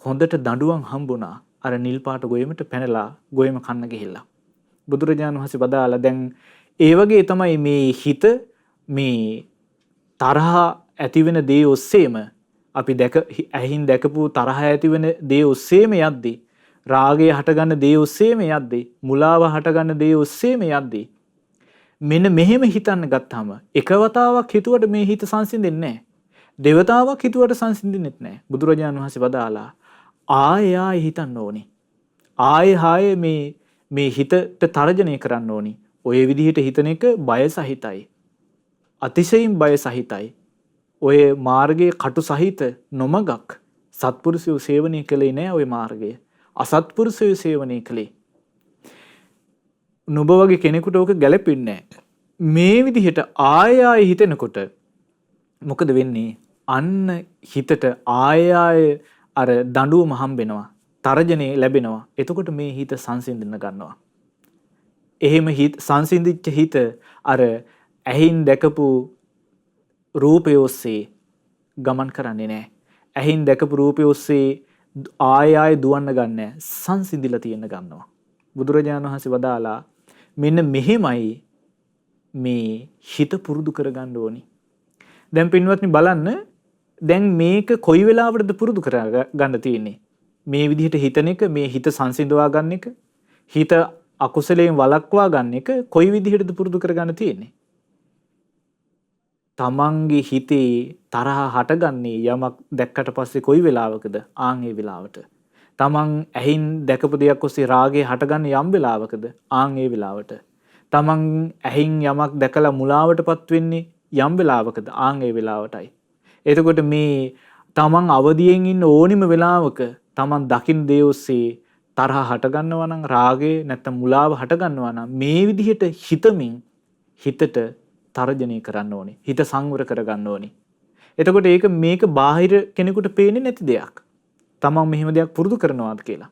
හොඳට දඬුවම් හම්බුණා. අර නිල් පාට ගොයමට පැනලා ගොයම කන්න ගිහිල්ලා. බුදුරජාණන් වහන්සේ වදාලා දැන් ඒ වගේ තමයි මේ හිත මේ තරහ ඇතිවෙන දේ ඔස්සේම අපි ඇහින් දැකපු තරහ ඇතිවෙන දේ ඔස්සේම යද්දී රාගය හටගන්න දේ ඔස්සේම යද්දී මුලාව හටගන්න දේ ඔස්සේම යද්දී මෙන්න මෙහෙම හිතන්න ගත්තාම එක වතාවක් හිතුවට මේ හිත සංසිඳෙන්නේ නැහැ. දෙවතාවක් හිතුවට සංසිඳෙන්නෙත් නැහැ. බුදුරජාණන් වහන්සේ වදාලා ආයෙ හිතන්න ඕනේ. ආයෙ මේ හිතට තර්ජනය කරන්න ඕනේ. ඔය විදිහට හිතන එක බය සහිතයි. අතිශයින් බය සහිතයි. ඔය මාර්ගයේ කටු සහිත නොමගක් සත්පුරුෂයෝ සේවනය කළේ නෑ. ඔය මාර්ගය අසත්පුරුෂයෝ සේවනය කළේ. නුඹ වගේ කෙනෙකුට ඕක ගැලපෙන්නේ නෑ. මේ විදිහට ආයෙ හිතෙනකොට මොකද වෙන්නේ? අන්න හිතට ආයෙ අර දඬුවම හම්බෙනවා. තර්ජනේ ලැබෙනවා. එතකොට මේ හිත සංසිඳන ගන්නවා. එහෙම සංසිඳිච්ච හිත අර ඇහින් දැකපු රූපය ඔස්සේ ගමන් කරන්නේ නැහැ. ඇහින් දැකපු රූපය ඔස්සේ ආයෙ දුවන්න ගන්නෑ. සංසිඳිලා තියෙන ගන්නවා. බුදුරජාණන් වහන්සේ වදාලා මෙන්න මෙහෙමයි මේ හිත පුරුදු කරගන්න ඕනි. දැන් පින්වත්නි බලන්න දැන් මේක කොයි වෙලාවටද පුරුදු කරගන්න තියෙන්නේ? මේ විදිහට හිතන එක, මේ හිත සංසිඳවා ගන්න එක, හිත අකුසලයෙන් වළක්වා ගන්න එක කොයි විදිහටද පුරුදු කරගන්න තියෙන්නේ? තමන්ගේ හිතේ තරහ හටගන්නේ යමක් දැක්කට පස්සේ කොයි වෙලාවකද? ආන් ඒ වෙලාවට. තමන් ඇහින් දැකපු දෙයක් ඔස්සේ රාගය හටගන්නේ යම් වෙලාවකද? ආන් ඒ වෙලාවට. තමන් ඇහින් යමක් දැකලා මුලාවටපත් වෙන්නේ යම් වෙලාවකද? ආන් ඒ වෙලාවටයි. එතකොට මේ තමන් අවදියෙන් ඉන්න ඕනිම වෙලාවක තමන් දකින්න දේ ඔස්සේ තරහ හටගන්නවා නම්, රාගය නැත්නම් මුලාව හටගන්නවා නම් මේ විදිහට හිතමින් හිතට තර්ජනය කරන්න ඕනේ. හිත සංවර කරගන්න ඕනේ. එතකොට මේක බාහිර කෙනෙකුට පේන්නේ නැති දෙයක්. තමන් මෙහෙම දෙයක් පුරුදු කරනවාද කියලා.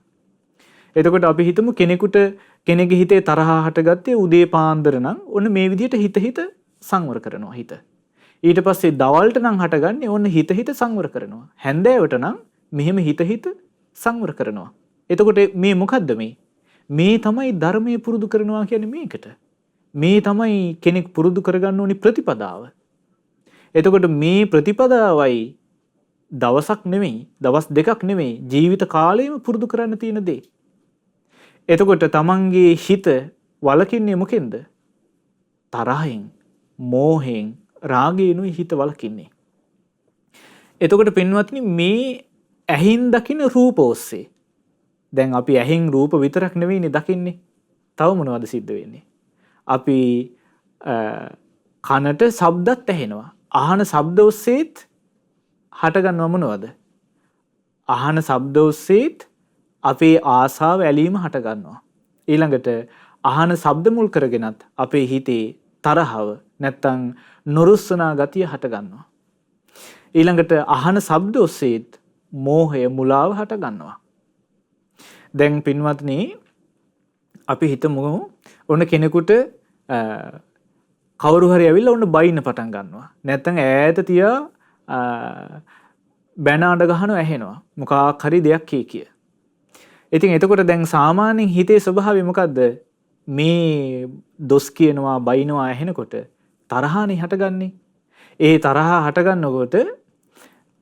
එතකොට අපි හිතමු කෙනෙකුගේ හිතේ තරහ හටගත්තේ උදේ පාන්දර නම් ඔන්න මේ විදිහට හිත සංවර කරනවා හිත. ඊට පස්සේ දවල්ට නම් හටගන්නේ ඔන්න හිත සංවර කරනවා. හැන්දෑවට නම් මෙහෙම හිත සංවර කරනවා. එතකොට මේ මොකද්ද මේ? මේ තමයි ධර්මයේ පුරුදු කරනවා කියන්නේ මේකට. මේ තමයි කෙනෙක් පුරුදු කරගන්න ඕනි ප්‍රතිපදාව. එතකොට මේ ප්‍රතිපදාවයි දවසක් නෙමෙයි, දවස් දෙකක් නෙමෙයි, ජීවිත කාලයම පුරුදු කරන්න තියෙන දේ. එතකොට තමන්ගේ හිත වලකින්නේ මොකෙන්ද? තරහෙන්, මෝහෙන්, රාගයෙන්ුයි හිත වලකින්නේ. එතකොට පින්වත්නි මේ ඇහින් දකින රූප ඔස්සේ දැන් අපි ඇහින් රූප විතරක් නෙවෙයිනේ දකින්නේ. තව මොනවද සිද්ධ වෙන්නේ? අපි කනට ශබ්දත් ඇහෙනවා. අහන ශබ්ද ඔස්සේත් හටගන්නව මොනවද? අහන ශබ්ද ඔස්සේත් අපේ ආසාව ඇලීම හටගන්නවා. ඊළඟට අහන ශබ්ද මුල් කරගෙනත් අපේ හිතේ තරහව නැත්තම් නොරුස්සනා ගතිය හටගන්නවා. ඊළඟට අහන ශබ්ද ඔස්සේත් මෝහය මුලාව හටගන්නවා. දැන් පින්වත්නි අපි හිතමු ඔන්න කෙනෙකුට කවුරු හරි ඇවිල්ලා ඔන්න බයින්න පටන් ගන්නවා. නැත්තම් ඈත තියා බැන අඬ ගහනවා ඇහෙනවා. මොකක් හරි දෙයක් කිය. ඉතින් එතකොට දැන් සාමාන්‍යයෙන් හිතේ ස්වභාවය මොකද්ද? මේ දොස් කියනවා බයිනවා ඇහෙනකොට තරහනේ හටගන්නේ. ඒ තරහ හටගන්නකොට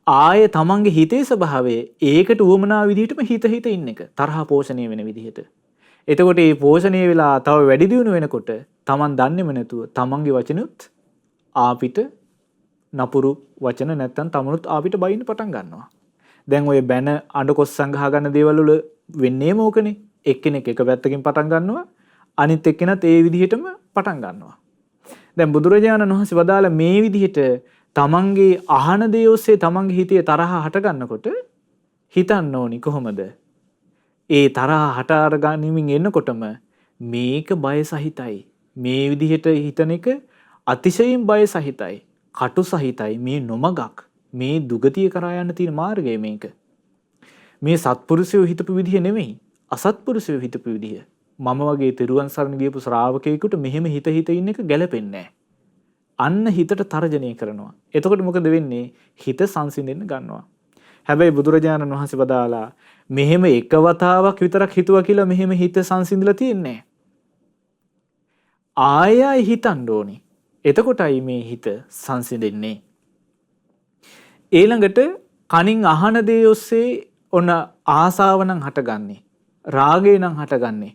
ආයේ තමන්ගේ හිතේ ස්වභාවය ඒකට උවමනා විදිහටම හිත ඉන්න එක. තරහ පෝෂණය වෙන විදිහට. එතකොට මේ පෝෂණය වෙලා තව වැඩි දියුණු වෙනකොට තමන් දන්නේම නැතුව තමන්ගේ වචනුත් ආපිට නපුරු වචන නැත්තම් තමනුත් ආපිට බයින්න පටන් ගන්නවා. දැන් ඔය බැන අඬ කොස්සන් ගහ ගන්න දේවල් වල වෙන්නේම ඕකනේ. එක්කෙනෙක් එක පැත්තකින් පටන් ගන්නවා අනිත් එක්කෙනත් ඒ විදිහටම පටන් ගන්නවා. දැන් බුදුරජාණන් වහන්සේ වදාළ මේ විදිහට තමන්ගේ අහන දේ ඔස්සේ තමන්ගේ හිතේ තරහ හට ගන්නකොට හිතන්න ඕනි කොහොමද? ඒ තරහ හට අරගනිමින් එනකොටම මේක බය සහිතයි. මේ විදිහට හිතන එක අතිශයින් බය සහිතයි. කටු සහිතයි. මේ නොමගක්. මේ දුගතිය කරා යන්න තියෙන මාර්ගය මේක. මේ සත්පුරුෂයෝ හිතපු විදිහ නෙමෙයි. අසත්පුරුෂයෝ හිතපු විදිහ. මම වගේ තෙරුවන් සරණ ගියපු ශ්‍රාවකයෙකුට මෙහෙම හිත ඉන්න එක ගැලපෙන්නේ නැහැ. අන්න හිතට තර්ජනය කරනවා. එතකොට මොකද වෙන්නේ? හිත සංසිඳෙන්න ගන්නවා. හැබැයි බුදුරජාණන් වහන්සේ වදාලා මෙහෙම එක වතාවක් විතරක් හිතුවා කියලා මෙහෙම හිත සංසිඳලා තියන්නේ නැහැ. ආයෙ හිතන්න ඕනේ. එතකොටයි මේ හිත සංසිඳෙන්නේ. ඊළඟට කනින් අහන දේ ඔස්සේ ඔන්න ආසාව නම් හටගන්නේ. රාගය නම් හටගන්නේ.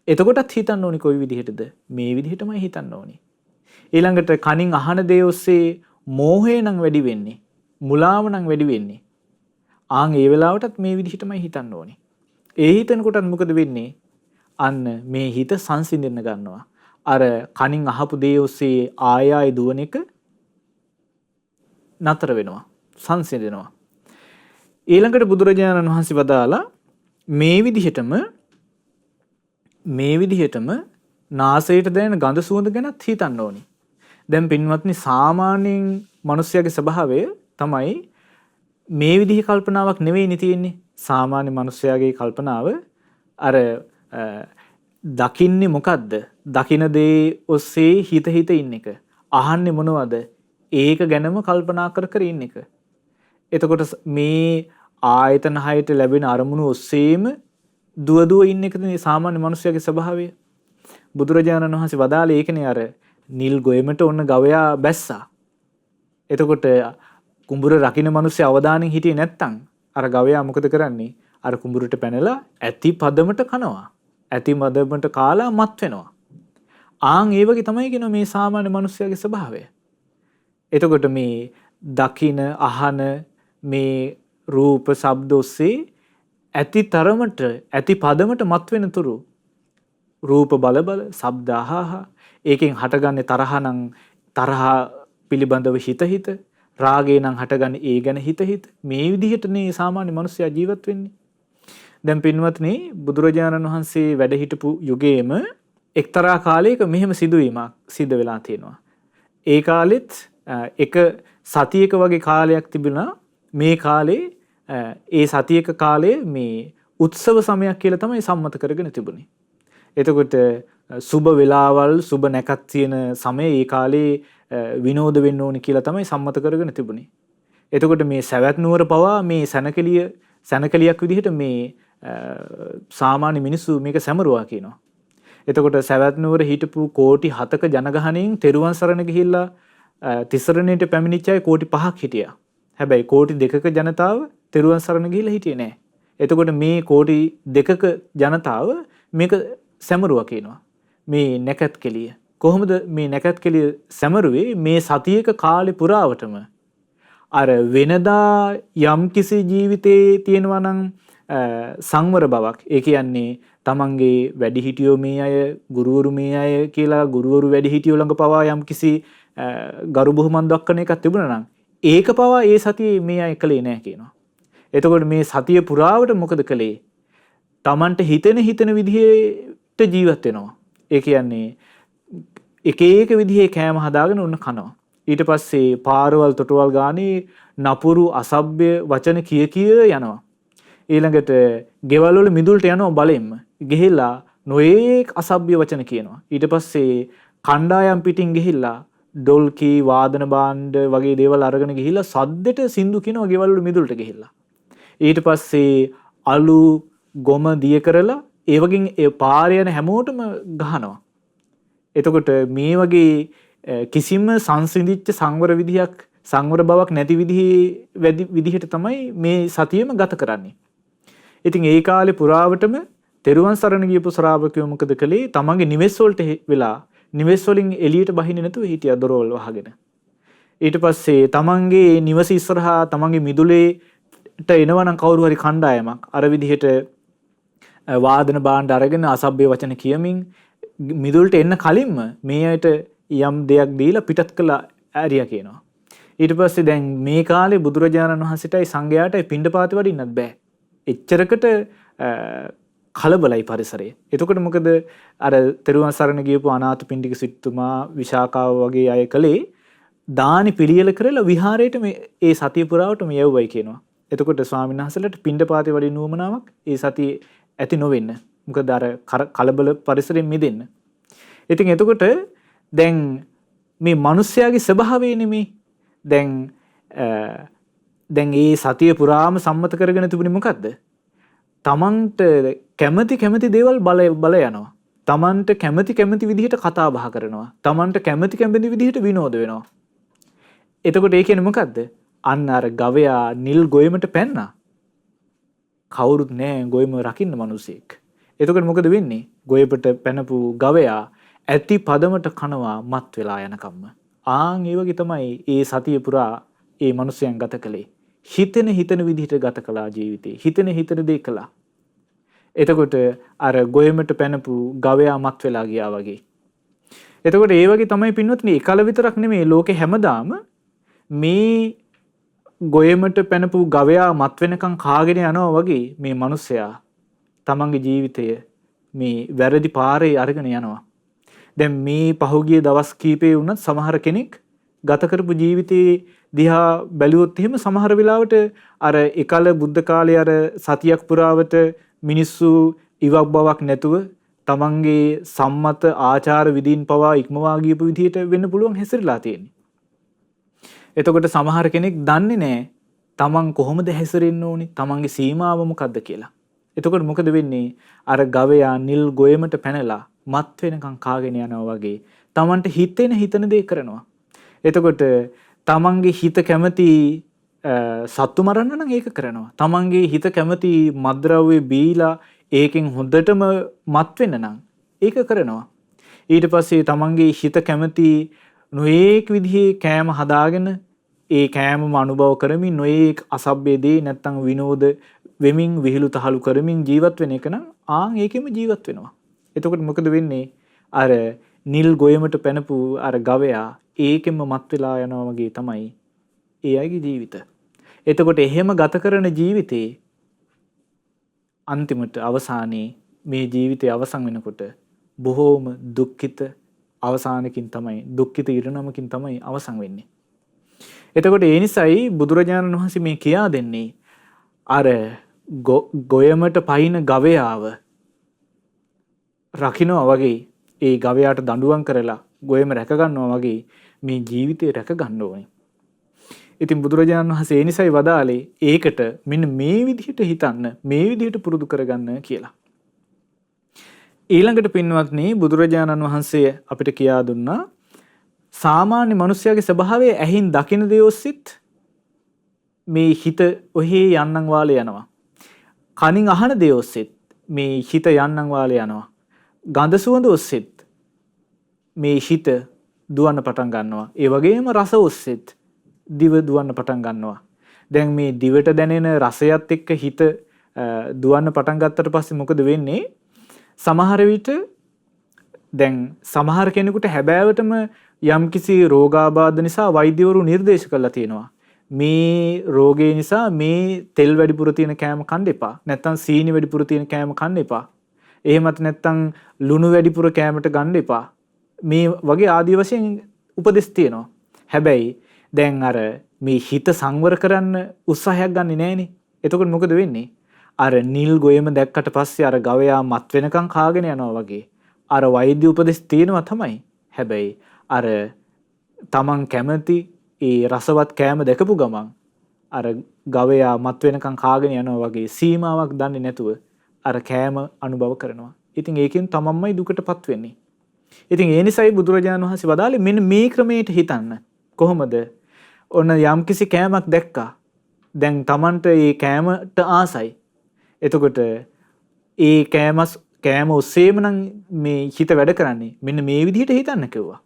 එතකොටත් හිතන්න ඕනි කොයි විදිහටද? මේ විදිහටමයි හිතන්න ඕනි. ඊළඟට කනින් අහන දේ ඔස්සේ මෝහය නම් වැඩි වෙන්නේ. මුලාව නම් වැඩි වෙන්නේ. ආන් ඒ වෙලාවටත් මේ විදිහටමයි හිතන්න ඕනි. ඒ හිතනකොටත් මොකද වෙන්නේ? අන්න මේ හිත සංසිඳෙන්න ගන්නවා. අර කනින් අහපු දේ ඔස්සේ ආය දුවන එක නතර වෙනවා. සංසිඳෙනවා. ඊළඟට බුදුරජාණන් වහන්සේ වදාලා මේ විදිහටම නාසයට දැනෙන ගඳ සුවඳ ගැනත් හිතන්න ඕනි. දැන් පින්වත්නි සාමාන්‍යයෙන් මිනිස්යාගේ ස්වභාවය තමයි මේ විදිහේ කල්පනාවක් නෙවෙයිනේ තියෙන්නේ. සාමාන්‍ය මිනිස්යාගේ කල්පනාව අර දකින්නේ මොකද්ද? දකින දේ ඔස්සේ හිත ඉන්න එක. අහන්නේ මොනවද? ඒක ගැනම කල්පනා කර ඉන්න එක. එතකොට මේ ආයතන හයට ලැබෙන අරමුණු ඔස්සේම දුව ඉන්න එකද සාමාන්‍ය මිනිස්යාගේ ස්වභාවය. බුදුරජාණන් වහන්සේ වදාළේ ඒකනේ අර නිල් ගොයමට ඔන්න ගවයා බැස්සා. එතකොට කුඹුර රකින්න මිනිස්සු අවදානෙන් හිටියේ නැත්තම් අර ගවයා මොකද කරන්නේ? අර කුඹුරට පැනලා ඇති පදමට කනවා. ඇති මදමට කාලා මත් වෙනවා. ආන් ඒ වගේ තමයි කියන මේ සාමාන්‍ය මිනිස්යාගේ ස්වභාවය. එතකොට මේ දකින අහන මේ රූප ශබ්ද ඔස්සේ ඇති තරමට ඇති පදමට මත් වෙන තුරු රූප බල ශබ්ද අහහ ඒකෙන් හටගන්නේ තරහ නම් තරහ පිළිබඳව හිත රාගේ නම් හටගන්නේ ඒ ගැන හිත මේ විදිහටනේ සාමාන්‍ය මිනිස්සයා ජීවත් වෙන්නේ. දැන් පින්වත්නි බුදුරජාණන් වහන්සේ වැඩ හිටපු යුගයේම එක්තරා කාලයක මෙහෙම සිදුවීමක් සිද්ධ වෙලා තියෙනවා. ඒ කාලෙත් එක සතියක වගේ කාලයක් තිබුණා. මේ කාලේ ඒ සතියක කාලේ මේ උත්සව සමයක් කියලා තමයි සම්මත කරගෙන තිබුණේ. එතකොට සුබ වෙලාවල් සුබ නැකත් තියෙන සමය ඒ කාලේ විනෝද වෙන්න ඕනි කියලා තමයි සම්මත කරගෙන තිබුණේ. එතකොට මේ සවැත් නුවර පවා මේ සැනකලියක් විදිහට මේ සාමාන්‍ය මිනිස්සු මේක සැමරුවා කියනවා. එතකොට සවැත් නුවර හිටපු කෝටි 7ක ජනගහණයෙන් තෙරුවන් සරණ ගිහිල්ලා තිසරණයට පැමිණිච්ච අය කෝටි 5ක් හිටියා. හැබැයි කෝටි 2ක ජනතාව තෙරුවන් සරණ ගිහිල්ලා හිටියේ නැහැ. එතකොට මේ කෝටි 2ක ජනතාව මේක සැමරුවා කියනවා. මේ නැකත් කෙලිය. කොහොමද මේ නැකත් කෙලිය සැමරුවේ? මේ සතියක කාලේ පුරාවටම අර වෙනදා යම්කිසි ජීවිතේ තියෙනවා නම් සංවර බවක්. ඒ කියන්නේ තමන්ගේ වැඩිහිටියෝ මේ අය, ගුරුවරු මේ අය කියලා ගුරුවරු වැඩිහිටියෝ ළඟ පවා යම්කිසි ගරු බුහුමන් දක්වන එකක් තිබුණා නම් ඒක පවා ඒ සතියේ මේ අය කළේ නැහැ කියනවා. එතකොට මේ සතිය පුරාවට මොකද කළේ? තමන්ට හිතෙන විදිහට ජීවත් වෙනවා. ඒ කියන්නේ එක එක විදිහේ කෑම හදාගෙන උන්න කනවා. ඊට පස්සේ පාරවල් තොටවල් ගානේ නපුරු අසභ්‍ය වචන කිය යනවා. ඊළඟට ගෙවල් වල මිදුල්ට යනවා බලෙන්ම. ගිහිල්ලා නොයේක් අසභ්‍ය වචන කියනවා. ඊට පස්සේ කණ්ඩායම් පිටින් ගිහිල්ලා ඩොල්කී වාදන භාණ්ඩ වගේ දේවල් අරගෙන ගිහිල්ලා සද්දෙට සින්දු කියනවා ගෙවල් වල මිදුල්ට ගිහිල්ලා. ඊට පස්සේ අලු ගොම දිය කරලා ඒ වගේ ඒ පාරේ යන හැමෝටම ගහනවා. එතකොට මේ වගේ කිසිම සංසිඳිච්ච සංවර විදියක් සංවර බවක් නැති විදිහට තමයි මේ සතියෙම ගත කරන්නේ. ඉතින් ඒ කාලේ පුරාවටම තෙරුවන් සරණ ගියපු ශ්‍රාවකයෝ මොකද කළේ? තමන්ගේ නිවෙස් වලට වෙලා නිවෙස් වලින් එළියට බහින්නේ නැතුව හිටියා දොරවල් වහගෙන. ඊට පස්සේ තමන්ගේ නිවස ඉස්සරහා තමන්ගේ මිදුලේට එනවනම් කවුරු හරි කණ්ඩායමක් අර විදිහට වාදන භාණ්ඩ අරගෙන අසභ්‍ය වචන කියමින් මිදුලට එන්න කලින්ම මේ අයට යම් දෙයක් දීලා පිටත් කළා ඇරියා කියනවා. ඊට පස්සේ දැන් මේ කාලේ බුදුරජාණන් වහන්සේටයි සංඝයාටයි පිණ්ඩපාතේ වඩින්නත් බෑ. එච්චරකට කලබලයි පරිසරය. එතකොට මොකද අර තෙරුවන් සරණ ගියපු අනාථපිණ්ඩික සිටුතුමා විශාකාව වගේ අය කලේ දානි පිළියෙල කරලා විහාරයට මේ සතිය පුරාවටම යවුවයි කියනවා. එතකොට ස්වාමීන් වහන්සේලාට පිණ්ඩපාතේ වඩින්න උවමනාවක් ඒ සතියේ ඇති නොවෙන්න. මොකද අර කලබල පරිසරයෙන් මිදෙන්න. ඉතින් එතකොට දැන් මේ මිනිස්යාගේ ස්වභාවය නෙමේ. දැන් ඒ සතිය පුරාම සම්මත කරගෙන තිබුණේ මොකද්ද? තමන්ට කැමති දේවල් බල යනවා. තමන්ට කැමති විදිහට කතා බහ කරනවා. තමන්ට කැමති විදිහට විනෝද වෙනවා. එතකොට ඒ කියන්නේ මොකද්ද? අන්න අර ගවයා නිල් ගොයමට පැන්නා. කවුරුත් නැහැ ගොයම රකින්න මිනිසෙක්. එතකොට මොකද වෙන්නේ? ගොයපට පැනපු ගවයා ඇති පදමට කනවා මත් වෙලා යනකම්ම. ආන් ඒ වගේ තමයි ඒ සතිය පුරා ඒ මිනිසයන් ගත කළේ. හිතෙන විදිහට ගත කළා ජීවිතේ. හිතෙන දේ කළා. එතකොට අර ගොයමට පැනපු ගවයා මත් වෙලා ගියා වගේ. එතකොට ඒ වගේ තමයි පින්වත්නි එකල විතරක් නෙමෙයි ලෝකේ හැමදාම මේ ගොයමට පැනපු ගවයා මත් වෙනකන් කාගෙන යනවා වගේ මේ මිනිස්සයා තමන්ගේ ජීවිතය මේ වැරදි පාරේ අරගෙන යනවා. දැන් මේ පහුගිය දවස් කීපේ වුණත් සමහර කෙනෙක් ගත කරපු ජීවිතේ දිහා බැලුවොත් එහෙම සමහර වෙලාවට අර එකල බුද්ධ කාලේ අර සතියක් පුරාවට මිනිස්සු ඉවක් බවක් නැතුව තමන්ගේ සම්මත ආචාර විදීන් පවා ඉක්මවා ගියපු විදිහට වෙන්න පුළුවන් හැසිරලා තියෙන්නේ. එතකොට සමහර කෙනෙක් දන්නේ නැහැ තමන් කොහොමද හැසිරෙන්න ඕනි, තමන්ගේ සීමාව මොකක්ද කියලා. එතකොට මොකද වෙන්නේ? අර ගවයා නිල් ගොයමට පැනලා මත් වෙනකන් කාගෙන යනවා වගේ තමන්ට හිතෙන දේ කරනවා. එතකොට තමන්ගේ හිත කැමති සත්තු මරන්න නම් ඒක කරනවා. තමන්ගේ හිත කැමති මත්ද්‍රව්‍ය බීලා ඒකෙන් හොඳටම මත් වෙන්න නම් ඒක කරනවා. ඊට පස්සේ තමන්ගේ හිත කැමති නොයේක් විදිහේ කෑම හදාගෙන ඒ කෑමම අනුභව කරමින් නොයේක් අසභ්‍ය දේ නැත්තම් විනෝද වෙමින් විහිළු තහළු කරමින් ජීවත් වෙන එක නම් ආන් ඒකෙම ජීවත් වෙනවා. එතකොට මොකද වෙන්නේ? අර නිල් ගොයමට පැනපු අර ගවයා ඒකෙම මත් වෙලා යනවා වගේ තමයි ඒ අයගේ ජීවිත. එතකොට එහෙම ගත කරන ජීවිතේ අන්තිමට අවසානයේ මේ ජීවිතය අවසන් වෙනකොට බොහෝම දුක්ඛිත අවසානකින් තමයි දුක්ඛිත ඉරණමකින් තමයි අවසන් වෙන්නේ. එතකොට ඒ නිසායි බුදුරජාණන් වහන්සේ මේ කියා දෙන්නේ අර ගොයමට පයින ගවයාව රකින්නවා වගේ ඒ ගවයාට දඬුවම් කරලා ගොයම රැක ගන්නවා වගේ මේ ජීවිතය රැක ගන්න ඕනේ. ඉතින් බුදුරජාණන් වහන්සේ ඒ නිසයි වදාළේ ඒකට මෙන්න මේ විදිහට හිතන්න, මේ විදිහට පුරුදු කරගන්න කියලා. ඊළඟට පින්වත්නි බුදුරජාණන් වහන්සේ අපිට කියා දුන්නා සාමාන්‍ය මිනිස්යාගේ ස්වභාවය ඇහින් දකින දේ ඔස්සෙත් මේ හිත ඔහේ යන්නන් වාලේ යනවා. කනින් අහන දේ ඔස්සෙත් මේ හිත යන්නන් වාලේ යනවා. ගඳ සුවඳ ඔස්සෙත් මේ හිත දුවන්න පටන් ගන්නවා. ඒ වගේම රස ඔස්සෙත් දිව දුවන්න පටන් ගන්නවා. දැන් මේ දිවට දැනෙන රසයත් එක්ක හිත දුවන්න පටන් ගත්තට පස්සේ මොකද වෙන්නේ? සමහර විට දැන් සමහර කෙනෙකුට හැබෑවටම යම්කිසි රෝගාබාධ නිසා වෛද්‍යවරු නිර්දේශ කළා තියෙනවා. මේ රෝගේ නිසා මේ තෙල් වැඩිපුර තියෙන කෑම කන්න එපා. නැත්නම් සීනි වැඩිපුර තියෙන කෑම කන්න එපා. එහෙමත් නැත්නම් ලුණු වැඩිපුර කෑමට ගන්න එපා. මේ වගේ ආදී වශයෙන් උපදෙස් තියෙනවා. හැබැයි දැන් අර මේ හිත සංවර කරන්න උත්සාහයක් ගන්නෙ නෑනේ. එතකොට මොකද වෙන්නේ? අර නිල් ගොයම දැක්කට පස්සේ අර ගවයා මත් වෙනකන් කාගෙන යනවා වගේ. අර වෛද්‍ය උපදෙස් තියෙනවා තමයි. හැබැයි අර තමන් කැමති ඒ රසවත් කෑම දැකපු ගමන් අර ගවයා මත් වෙනකන් කාගෙන යනවා වගේ සීමාවක් දන්නේ නැතුව අර කෑම අනුභව කරනවා. ඉතින් ඒකෙන් තමන්මයි දුකටපත් වෙන්නේ. ඉතින් ඒ නිසායි බුදුරජාණන් වහන්සේ වදාළේ මෙන්න මේ ක්‍රමයට හිතන්න. කොහොමද? ඔන්න යම්කිසි කෑමක් දැක්කා. දැන් තමන්ට ඒ කෑමට ආසයි. එතකොට ඒ කෑම ඔස්සේම නම් මේ හිත වැඩ කරන්නේ. මෙන්න මේ විදිහට හිතන්න කිව්වා.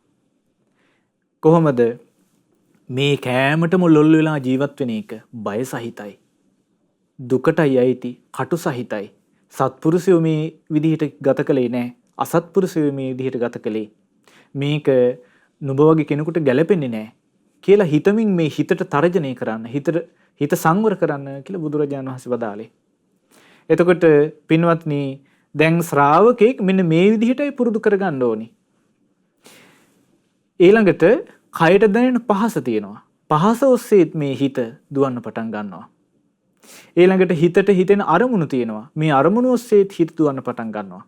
කොහොමද? මේ කෑමටම ලොල් වෙලා ජීවත් වෙන එක බය සහිතයි. දුකටයි අයිති, කටු සහිතයි. සත්පුරුෂයෝ මේ විදිහට ගත කළේ නැහැ. අසත්පුරුෂයෝ මේ විදිහට ගත කළේ. මේක නුඹ වගේ කෙනෙකුට ගැලපෙන්නේ නැහැ කියලා හිතමින් මේ හිතට තර්ජනය කරන්න, හිත සංවර කරන්න කියලා බුදුරජාණන් වහන්සේ වදාළේ. එතකොට පින්වත්නි දැන් ශ්‍රාවකෙක් මෙන්න මේ විදිහටයි පුරුදු කරගන්න ඕනි. ඊළඟට කයට දැනෙන පහස තියෙනවා. පහස ඔස්සේත් මේ හිත දුවන්න පටන් ගන්නවා. ඊළඟට හිතට හිතෙන අරමුණු තියෙනවා. මේ අරමුණු ඔස්සේත් හිත දුවන්න පටන් ගන්නවා.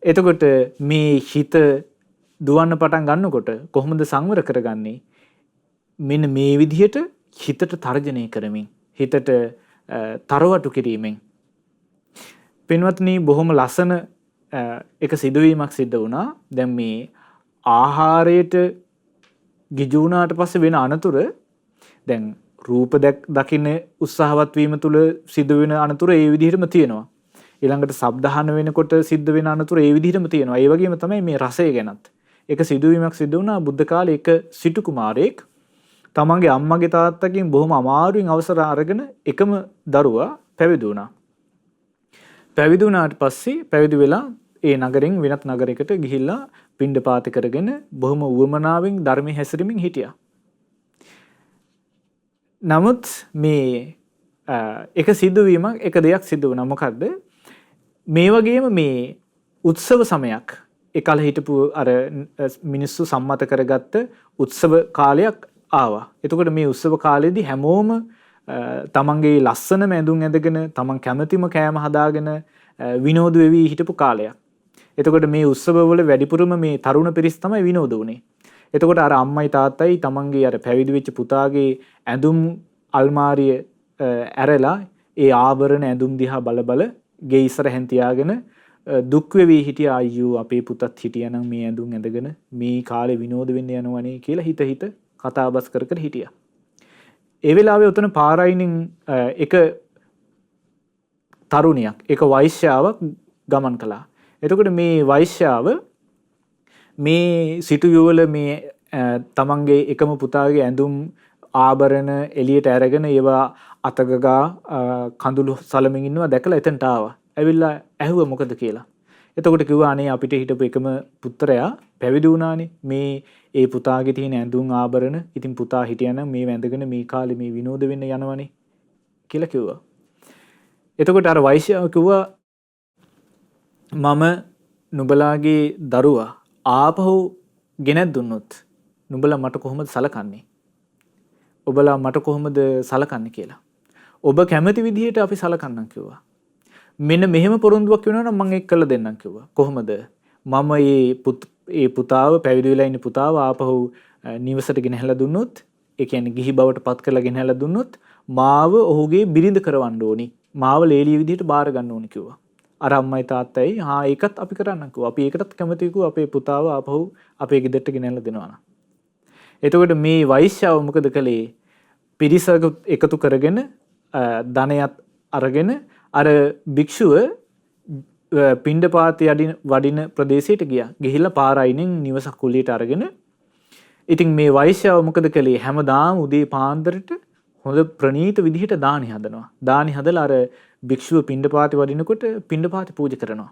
එතකොට මේ හිත දුවන්න පටන් ගන්නකොට කොහොමද සංවර කරගන්නේ? මෙන්න මේ විදිහට හිතට තර්ජනය කරමින්, හිතට තරවටු කිරීමෙන්. පින්වත්නි බොහොම ලස්සන එක සිදුවීමක් සිද්ධ වුණා. දැන් මේ ආහාරයට ගිජු වුණාට පස්සේ වෙන අනතුර, දැන් රූප දකින්න උත්සාහවත් වීම තුළ සිදුවෙන අනතුර ඒ විදිහටම තියෙනවා. ඊළඟට ශබ්ද අහන වෙනකොට සිද්ධ වෙන අනතුර ඒ විදිහටම තියෙනවා. ඒ වගේම තමයි මේ රසය ගැනත්. එක සිදුවීමක් සිදු වුණා බුද්ධ කාලේ. එක සිටු කුමාරයෙක් තමන්ගේ අම්මගේ තාත්තගෙන් බොහොම අමාරුවෙන් අවසර අරගෙන එකම දරුවා පැවිදි වුණා. පැවිදි වුණාට පස්සේ පැවිදි වෙලා ඒ නගරෙන් වෙනත් නගරයකට ගිහිල්ලා පිණ්ඩපාත කරගෙන බොහොම උවමනාවෙන් ධර්මයේ හැසිරෙමින් හිටියා. නමුත් මේ එක සිදුවීමක්, එක දෙයක් සිදු වුණා. මොකද්ද? මේ වගේම මේ උත්සව සමයක් එකල හිටපු අර මිනිස්සු සම්මත කරගත්ත උත්සව කාලයක් ආවා. එතකොට මේ උත්සව කාලෙදී හැමෝම තමන්ගේ ලස්සන මැඳුම් ඇඳගෙන තමන් කැමතිම කෑම හදාගෙන විනෝද වෙවි හිටපු කාලයක්. එතකොට මේ උත්සවවල වැඩිපුරම මේ තරුණ පිරිස් තමයි විනෝද වුනේ. එතකොට අර අම්මයි තාත්තයි තමන්ගේ අර පැවිදි වෙච්ච පුතාගේ ඇඳුම් අල්මාරිය ඇරලා ඒ ආභරණ ඇඳුම් දිහා බල බල ගේ ඉස්සරහෙන් තියාගෙන දුක් වෙවි හිටියා. අයියෝ අපේ පුතත් හිටියානම් මේ ඇඳුම් ඇඳගෙන මේ කාලේ විනෝද වෙන්න යනවනේ කියලා හිත කතාබස් කර කර හිටියා. ඒ වෙලාවේ උතන පාරයිනින් එක තරුණියක්, එක වෛශ්‍යාවක් ගමන් කළා. එතකොට මේ වෛශ්‍යාව මේ සිටු යුවල මේ තමන්ගේ එකම පුතාගේ ඇඳුම් ආභරණ එළියට අරගෙන ඒවා අතගගා කඳුළු සලමින් ඉන්නවා දැකලා එතනට ආවා. ඇවිල්ලා ඇහුවා මොකද කියලා. එතකොට කිව්වා අනේ අපිට හිටපු එකම පුත්‍රයා පැවිදි වුණානේ. මේ ඒ පුතාගේ තියෙන ඇඳුම් ආභරණ ඉතින් පුතා හිටියනම් මේ වැඳගෙන මේ කාලේ මේ විනෝද වෙන්න යනවනේ කියලා කිව්වා. එතකොට අර වෛශ්‍යාව කිව්වා මම නුඹලාගේ දරුවා ආපහු ගෙනත් දුන්නොත් නුඹලා මට කොහොමද සලකන්නේ? ඔබලා මට කොහොමද සලකන්නේ කියලා. ඔබ කැමති විදිහට අපි සලකන්නම් කිව්වා. මෙන්න මෙහෙම පොරොන්දුවක් වෙනවා නම් මම ඒක කළ දෙන්නම් කිව්වා. කොහොමද? මම මේ පුතාව පැවිදි වෙලා ඉන්න පුතාව ආපහු නිවසට ගෙනහැලා දුන්නොත්, ඒ කියන්නේ ගිහි බවට පත් කරලා ගෙනහැලා දුන්නොත් මාව ඔහුගේ බිරිඳ කරවන්න ඕනි. මාව ලේලිය විදිහට බාර ගන්න ඕනි කිව්වා. අර අම්මයි තාත්තයි ඒකත් අපි කරන්නම් කිව්වා. අපි ඒකටත් කැමතියි කිව්වා අපේ පුතාව ආපහු අපේ ගෙදරට ගෙනහැලා දෙනවා නම්. එතකොට මේ වෛශ්‍යාව මොකද කළේ? පිරිස එකතු කරගෙන ධනයත් අරගෙන අර භික්ෂුව පිණ්ඩපාතය වඩින ප්‍රදේශයට ගියා. ගිහිල්ලා පාර අයිනෙන් නිවසක් කුලියට අරගෙන ඉතින් මේ වෛශ්‍යාව මොකද කළේ? හැමදාම උදේ පාන්දරට හොඳ ප්‍රණීත විදිහට දානි හදනවා. දානි හදලා අර භික්ෂුව පිණ්ඩපාතේ වඩිනකොට පිණ්ඩපාතේ පූජා කරනවා.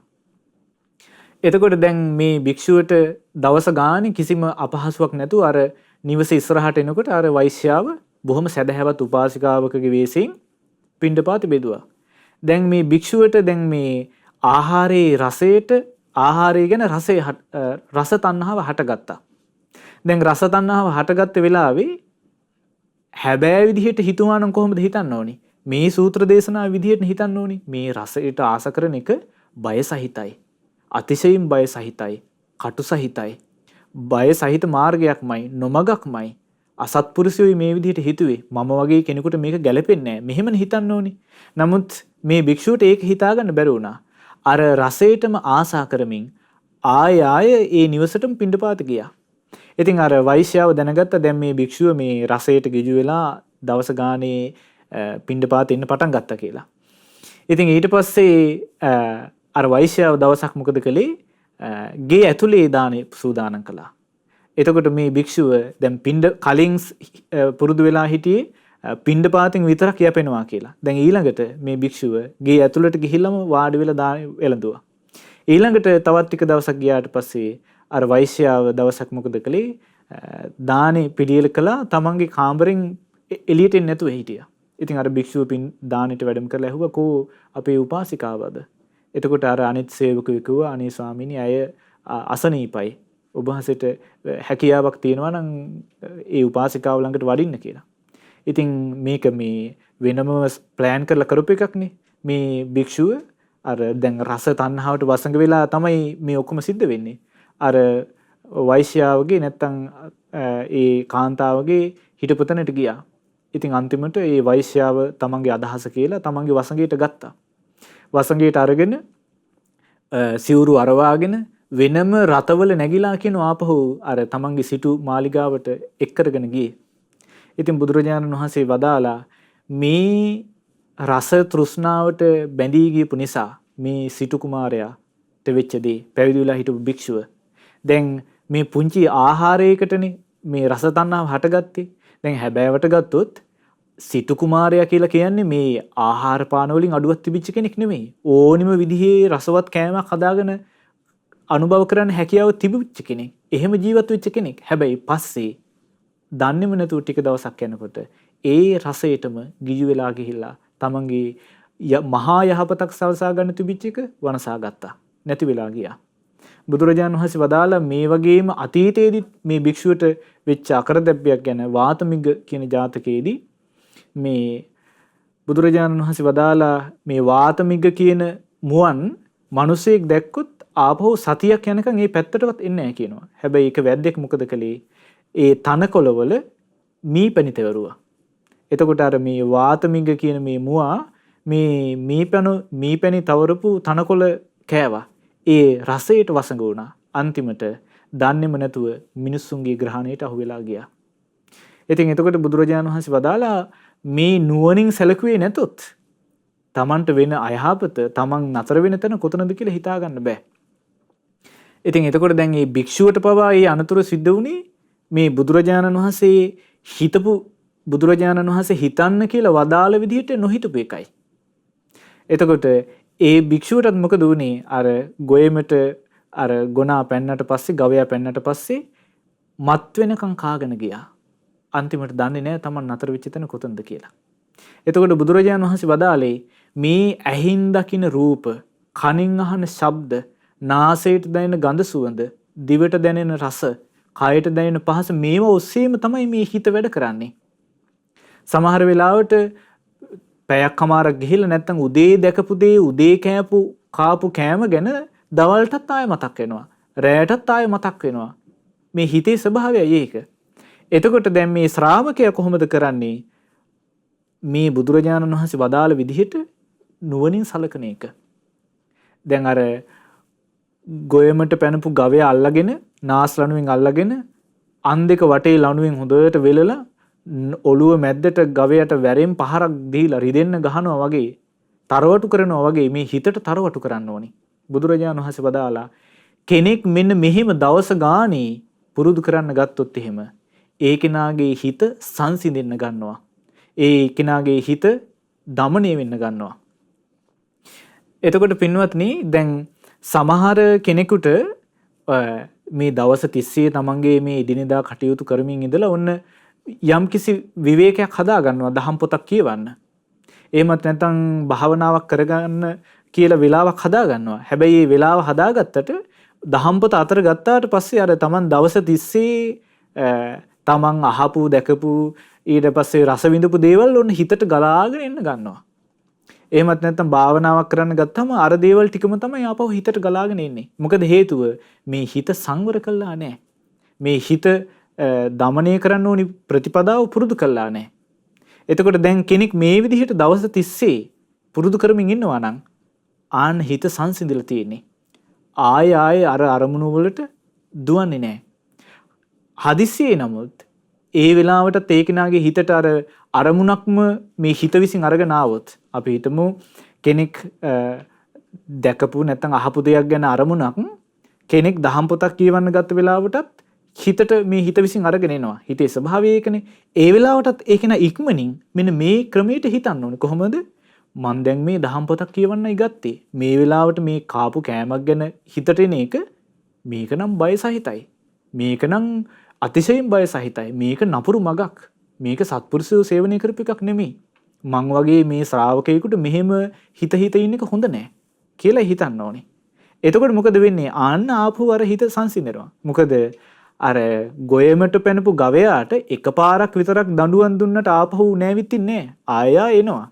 එතකොට දැන් මේ භික්ෂුවට දවස ගානේ කිසිම අපහසුයක් නැතුව අර නිවස ඉස්සරහට එනකොට අර වෛශ්‍යාව බොහොම සැදැහැවත් උපාසිකාවකගේ වෙස්යෙන් පිණ්ඩපාතේ බෙදුවා. දැන් මේ භික්ෂුවට දැන් මේ ආහාරයේ රසයට ආහාරය ගැන රස තණ්හාව හටගත්තා. දැන් රස තණ්හාව හටගත්ත වෙලාවේ හැබෑ විදිහට හිතුවා නම් කොහොමද හිතන්න ඕනි? මේ සූත්‍ර දේශනාව විදිහට හිතන්න ඕනි. මේ රසයට ආස කරන එක බය සහිතයි. අතිශයින් බය සහිතයි. කටු සහිතයි. බය සහිත මාර්ගයක්මයි, නොමගක්මයි. අසත්පුරුෂයෝ මේ විදිහට හිතුවේ. මම වගේ කෙනෙකුට මේක ගැලපෙන්නේ නැහැ. මෙහෙමනේ හිතන්න ඕනි. නමුත් මේ භික්ෂුවට ඒක හිතාගන්න බැරි වුණා. අර රසයටම ආසා කරමින් ආය ඒ නිවසටම පිණ්ඩපාත ගියා. ඉතින් අර වෛශ්‍යාව දැනගත්ත දැන් මේ භික්ෂුව මේ රසයට ගිජු වෙලා දවස ගානේ පිණ්ඩපාත එන්න පටන් ගත්තා කියලා. ඉතින් ඊට පස්සේ අර වෛශ්‍යාව දවසක් මොකද කළේ? ගේ ඇතුලේ දානේ සූදානම් කළා. එතකොට මේ භික්ෂුව දැන් කලින් පුරුදු වෙලා හිටියේ පිණ්ඩපාතෙන් විතරක් යැපෙනවා කියලා. දැන් ඊළඟට මේ භික්ෂුව ගේ ඇතුළට ගිහිල්ලාම වාඩි වෙලා දානේ එළඳුවා. ඊළඟට තවත් ටික දවසක් ගියාට පස්සේ අර වෛශ්‍යාව දවසක් මොකද කළේ? දානේ පිළියෙල කළා. තමන්ගේ කාමරෙන් එළියට එන්නේ නැතුව හිටියා. ඉතින් අර භික්ෂුව දානෙට වැඩම කරලා ඇහුවා කෝ අපේ උපාසිකාවද? එතකොට අර අනිත් සේවකයෙකු කිව්වා අනේ ස්වාමීනි අය අසනීපයි. ඔබ වහන්සේට හැකියාවක් තියෙනවා නම් ඒ උපාසිකාව ළඟට වඩින්න කියලා. ඉතින් මේක මේ වෙනම ප්ලෑන් කරලා කරපු එකක්නේ. මේ භික්ෂුව අර දැන් රස තණ්හාවට වසඟ වෙලා තමයි මේ ඔක්කොම සිද්ධ වෙන්නේ. අර වෛශ්‍යාවගේ නැත්තම් ඒ කාන්තාවගේ හිටපු තැනට ගියා. ඉතින් අන්තිමට ඒ වෛශ්‍යාව තමන්ගේ අදහස කියලා තමන්ගේ වසඟයට ගත්තා. වසඟයට අරගෙන සිවුරු අරවාගෙන වෙනම රතවල නැගිලා කියන ආපහු අර තමන්ගේ සිටු මාලිගාවට එක් කරගෙන ගියේ. ඉතින් බුදුරජාණන් වහන්සේ වදාලා මේ රස තෘෂ්ණාවට බැඳී ගියපු නිසා මේ සිටු කුමාරයාට වෙච්ච දේ පැවිදි වෙලා හිටපු භික්ෂුව දැන් මේ පුංචි ආහාරයකටනේ මේ රස තණ්හාව හටගත්තේ. දැන් හැබෑවට ගත්තොත් සිටු කුමාරයා කියලා කියන්නේ මේ ආහාර පාන වලින් අඩුවක් තිබිච්ච කෙනෙක් නෙමෙයි. ඕනිම විදිහේ රසවත් කෑමක් හදාගෙන අනුභව කරන්න හැකියාව තිබිච්ච කෙනෙක්. එහෙම ජීවත් වෙච්ච කෙනෙක්. හැබැයි පස්සේ දන්නේම නැතුව ටික දවසක් යනකොට ඒ රසයටම ගිජු වෙලා ගිහිල්ලා තමන්ගේ මහා යහපතක් සලසා ගන්න තිබිච්ච එක වනසා ගත්තා. නැති වෙලා ගියා. බුදුරජාණන් වහන්සේ වදාලා මේ වගේම අතීතයේදී මේ භික්ෂුවට වෙච්ච අකරදැබ්බයක් ගැන වාතමිග කියන ජාතකයේදී මේ බුදුරජාණන් වහන්සේ වදාලා මේ වාතමිග කියන මුවන් මිනිසෙක් දැක්කොත් ආපහු සතියක් යනකම් මේ පැත්තටවත් එන්නේ නැහැ කියනවා. හැබැයි ඒක වැද්දෙක් මොකද කළේ? ඒ තනකොළවල මීපැණි තෙවරුවා. එතකොට අර මේ වාතමිග කියන මේ මුවා මේ මීපැණි තවරපු තනකොළ කෑවා. ඒ රසයට වසඟ වුණා. අන්තිමට දන්නේම නැතුව මිනිස්සුන්ගේ ග්‍රහණයට අහු වෙලා ගියා. ඉතින් එතකොට බුදුරජාණන් වහන්සේ වදාලා මේ නුවණින් සැලකුවේ නැතොත් තමන්ට වෙන අයහපත තමන් නතර වෙන තැන කොතනද කියලා හිතා ගන්න බෑ. ඉතින් එතකොට දැන් මේ භික්ෂුවට පවා මේ අනතුරු සිද්ධ වුණේ මේ බුදුරජාණන් වහන්සේ හිතන්න කියලා වදාළ විදිහට නොහිතපු එකයි. එතකොට ඒ භික්ෂුවටත් මොකද වුනේ? අර ගොයමට අර ගොනා පැන්නට පස්සේ ගවයා පැන්නට පස්සේ මත් වෙනකන් කාගෙන ගියා. අන්තිමට දන්නේ නැහැ තමන් නතර වෙච්ච තැන කොතනද කියලා. එතකොට බුදුරජාණන් වහන්සේ වදාළේ මේ ඇහින් දකින රූප, කනින් අහන ශබ්ද, නාසයට දැනෙන ගඳ සුවඳ, දිවට දැනෙන රස, කයට දැනෙන පහස මේවා ඔස්සේම තමයි මේ හිත වැඩ කරන්නේ. සමහර වෙලාවට පැයක්මාරක් ගිහිල්ලා නැත්තම් උදේ දැකපු දේ උදේ කාපු කෑම ගැන දවල්ටත් ආයෙ මතක් වෙනවා. රැයටත් ආයෙ මතක් වෙනවා. මේ හිතේ ස්වභාවයයි ඒක. එතකොට දැන් මේ ශ්‍රාවකයා කොහොමද කරන්නේ? මේ බුදුරජාණන් වහන්සේ වදාළ විදිහට නුවණින් සලකන එක. දැන් අර ගොයමට පැනපු ගවයා අල්ලගෙන නාස් ලණුවෙන් අල්ලගෙන අන් දෙක වටේ ලණුවෙන් හොඳට වෙලලා ඔළුව මැද්දට ගවයට වැරෙන් පහරක් දීලා රිදෙන්න ගහනවා වගේ තරවටු කරනවා වගේ මේ හිතට තරවටු කරන්න ඕනි. බුදුරජාණන් වහන්සේ වදාලා කෙනෙක් මෙන්න මෙහෙම දවස ගානේ පුරුදු කරන්න ගත්තොත් එහෙම ඒ කෙනාගේ හිත සංසිඳෙන්න ගන්නවා. ඒ කෙනාගේ හිත දමණය වෙන්න ගන්නවා. එතකොට පින්වත්නි දැන් සමහර කෙනෙකුට මේ දවස් 30 තමන්ගේ මේ එදිනෙදා කටයුතු කරමින් ඉඳලා ඔන්න යම්කිසි විවේකයක් හදා ගන්නවා දහම් පොතක් කියවන්න. එහෙමත් නැත්නම් භාවනාවක් කරගන්න කියලා වෙලාවක් හදා ගන්නවා. හැබැයි මේ වෙලාව හදාගත්තට දහම් පොත අතර ගත්තාට පස්සේ අර තමන් දවස් 30 තමන් අහපු දැකපු ඊට පස්සේ රස විඳපු දේවල් ඔන්න හිතට ගලාගෙන එන්න ගන්නවා. එහෙමත් නැත්නම් භාවනාවක් කරන්න ගත්තම අර දේවල් ටිකම තමයි ආපහු හිතට ගලාගෙන එන්නේ. මොකද හේතුව මේ හිත සංවර කළා නැහැ. මේ හිත දමනය කරන්න ඕනි ප්‍රතිපදාව පුරුදු කළා නැහැ. එතකොට දැන් කෙනෙක් මේ විදිහට දවස් 30 පුරුදු කරමින් ඉන්නවා නම් ආන්න හිත සංසිඳිලා තියෙන්නේ. ආය අර අරමුණු වලට දුවන්නේ නැහැ. හදිස්සියේ නමුත් ඒ වෙලාවටත් ඒ කෙනාගේ හිතට අර අරමුණක්ම මේ හිත විසින් අරගෙන ආවොත් අපි හිතමු කෙනෙක් දැකපු නැත්නම් අහපු දෙයක් ගැන අරමුණක් කෙනෙක් දහම් පොතක් කියවන්න ගත්ත වෙලාවටත් හිතට මේ හිත විසින් අරගෙන එනවා. හිතේ ස්වභාවය ඒකනේ. ඒ වෙලාවටත් ඒක න ඉක්මනින් මෙන්න මේ ක්‍රමයට හිතන්න ඕනේ. කොහොමද? මම දැන් මේ දහම් පොතක් කියවන්නයි ගත්තේ. මේ වෙලාවට මේ කාපු කෑමක් ගැන හිතට එන එක මේක නම් බය සහිතයි. මේක නම් අතිශයින් බය සහිතයි. මේක නපුරු මගක්. මේක සත්පුරුෂයෝ සේවනය කරපු එකක් නෙමෙයි. මං වගේ මේ ශ්‍රාවකයෙකුට මෙහෙම හිත ඉන්න එක හොඳ නෑ කියලා හිතන්න ඕනේ. එතකොට මොකද වෙන්නේ? ආන්න ආපහු අර හිත සංසිඳනවා. මොකද අර ගොයමට පැනපු ගවයාට එකපාරක් විතරක් දඬුවම් දුන්නට ආපහු නෑවිතින්නේ නෑ. ආය එනවා.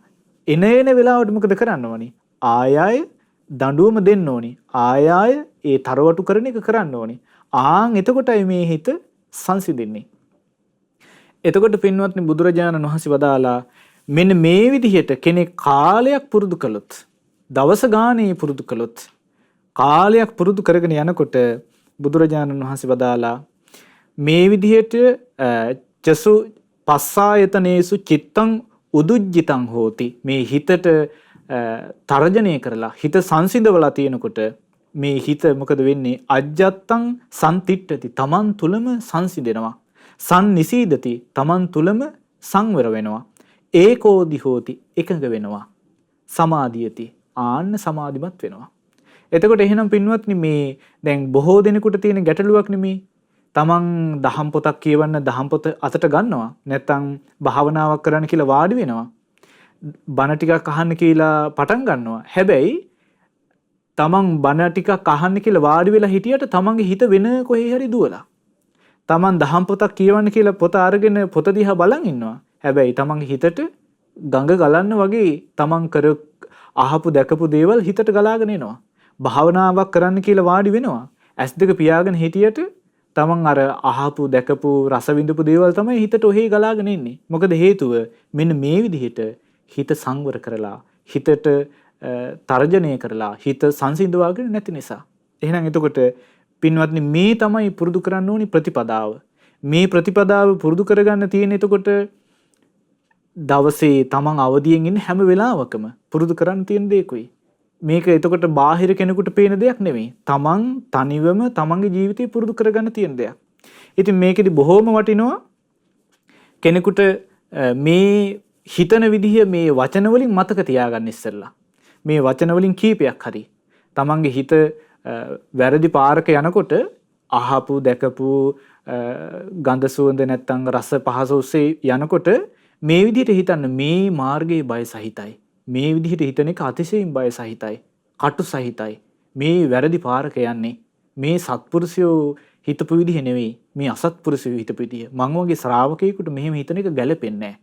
එන වෙලාවට මොකද කරන්න ඕනේ? ආය දඬුවම දෙන්න ඕනේ. ආය ඒ තරවටු කරන එක කරන්න ඕනේ. ආන් එතකොටයි මේ හිත සංසිඳෙන්නේ. එතකොට පින්වත්නි බුදුරජාණන් වහන්සේ වදාලා මෙන්න මේ විදිහට කෙනෙක් කාලයක් පුරුදු කළොත් දවස ගානේ පුරුදු කළොත් කාලයක් පුරුදු කරගෙන යනකොට බුදුරජාණන් වහන්සේ වදාලා මේ විදිහට චසු පස්සායතනේසු චිත්තං උදුජ්ජිතං හෝති මේ හිතට තර්ජනය කරලා හිත සංසිඳවලා තියෙනකොට මේ හිත මොකද වෙන්නේ? අජ්ජත්තං සම්තිට්ඨති තමන් තුලම සංසිඳෙනවා. සන්නිසීදති තමන් තුලම සංවර වෙනවා. ඒකෝදි හෝති එකඟ වෙනවා. සමාධියති ආන්න සමාධිමත් වෙනවා. එතකොට එහෙනම් පින්වත්නි මේ දැන් බොහෝ දෙනෙකුට තියෙන ගැටලුවක් නෙමේ. තමන් දහම් පොතක් කියවන්න දහම් පොත අතට ගන්නවා. නැත්තම් භාවනාවක් කරන්න කියලා වාඩි වෙනවා. බණ ටිකක් අහන්න කියලා පටන් ගන්නවා. හැබැයි තමන් බණ ටිකක් අහන්න කියලා වාඩි වෙලා හිටියට තමන්ගේ හිත වෙන කොහේ හරි දුවලා. තමන් දහම් පොතක් කියවන්න කියලා පොත අරගෙන පොත දිහා බලන් ඉන්නවා. හැබැයි තමන්ගේ හිතට ගඟ ගලන්න වගේ තමන් කර අහපු දැකපු දේවල් හිතට ගලාගෙන එනවා. භාවනාවක් කරන්න කියලා වාඩි වෙනවා. ඇස් දෙක පියාගෙන හිටියට තමන් අර අහපු දැකපු රස විඳපු දේවල් තමයි හිතට ඔහේ ගලාගෙන එන්නේ. මොකද හේතුව මෙන්න මේ විදිහට හිත සංවර කරලා හිතට තර්ජනය කරලා හිත සංසිඳවාගෙන නැති නිසා. එහෙනම් එතකොට පින්වත්නි මේ තමයි පුරුදු කරන්න ඕනි ප්‍රතිපදාව. මේ ප්‍රතිපදාව පුරුදු කරගන්න තියෙන එතකොට දවසේ තමන් අවදියෙන් ඉන්න හැම වෙලාවකම පුරුදු කරන්න තියෙන දේකුයි. මේක එතකොට බාහිර කෙනෙකුට පේන දෙයක් නෙමෙයි. තමන් තනිවම තමන්ගේ ජීවිතේ පුරුදු කරගන්න තියෙන දෙයක්. ඉතින් මේකෙදි බොහොම වටිනවා කෙනෙකුට මේ හිතන විදිහ මේ වචන වලින් මතක තියාගන්න ඉස්සෙල්ලා. මේ වචන වලින් කීපයක් හරි තමන්ගේ හිත වැරදි පාරක යනකොට අහපු දැකපු ගඳ සුවඳ නැත්තම් රස පහස ඔස්සේ යනකොට මේ විදිහට හිතන්න මේ මාර්ගයේ බය සහිතයි. මේ විදිහට හිතන එක අතිශයින් බය සහිතයි. කටු සහිතයි. මේ වැරදි පාරක යන්නේ. මේ සත්පුරුෂයෝ හිතපු විදිහ නෙවෙයි. මේ අසත්පුරුෂයෝ හිතපු විදිහ. මං වගේ ශ්‍රාවකයෙකුට මෙහෙම හිතන එක ගැලපෙන්නේ නැහැ.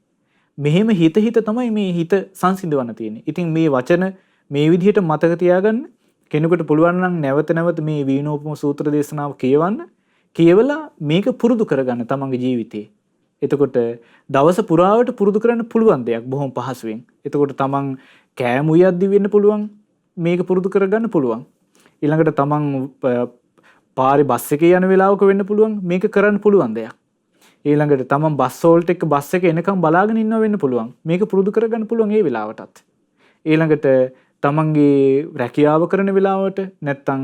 මෙහෙම හිත තමයි මේ හිත සංසිඳවන්න තියෙන්නේ. ඉතින් මේ වචන මේ විදිහට මතක තියාගන්න කෙනෙකුට පුළුවන් නම් නැවත මේ වීණෝපම සූත්‍ර දේශනාව කියවලා මේක පුරුදු කරගන්න තමන්ගේ ජීවිතේ. එතකොට දවස පුරාවට පුරුදු කරන්න පුළුවන් දෙයක් බොහොම පහසුවෙන්. එතකොට තමන් කෑම උයද්දි වෙන්න පුළුවන් මේක පුරුදු කරගන්න පුළුවන්. ඊළඟට තමන් පාරේ බස් එකේ යන වෙලාවක වෙන්න පුළුවන් මේක කරන්න පුළුවන් දෙයක්. ඊළඟට තමන් බස් වෝල්ට් එක බස් එක එනකම් බලාගෙන ඉන්නව වෙන්න පුළුවන්. මේක පුරුදු කරගන්න පුළුවන් ඒ වෙලාවටත්. ඊළඟට තමන්ගේ රැකියාව කරන වෙලාවට නැත්තම්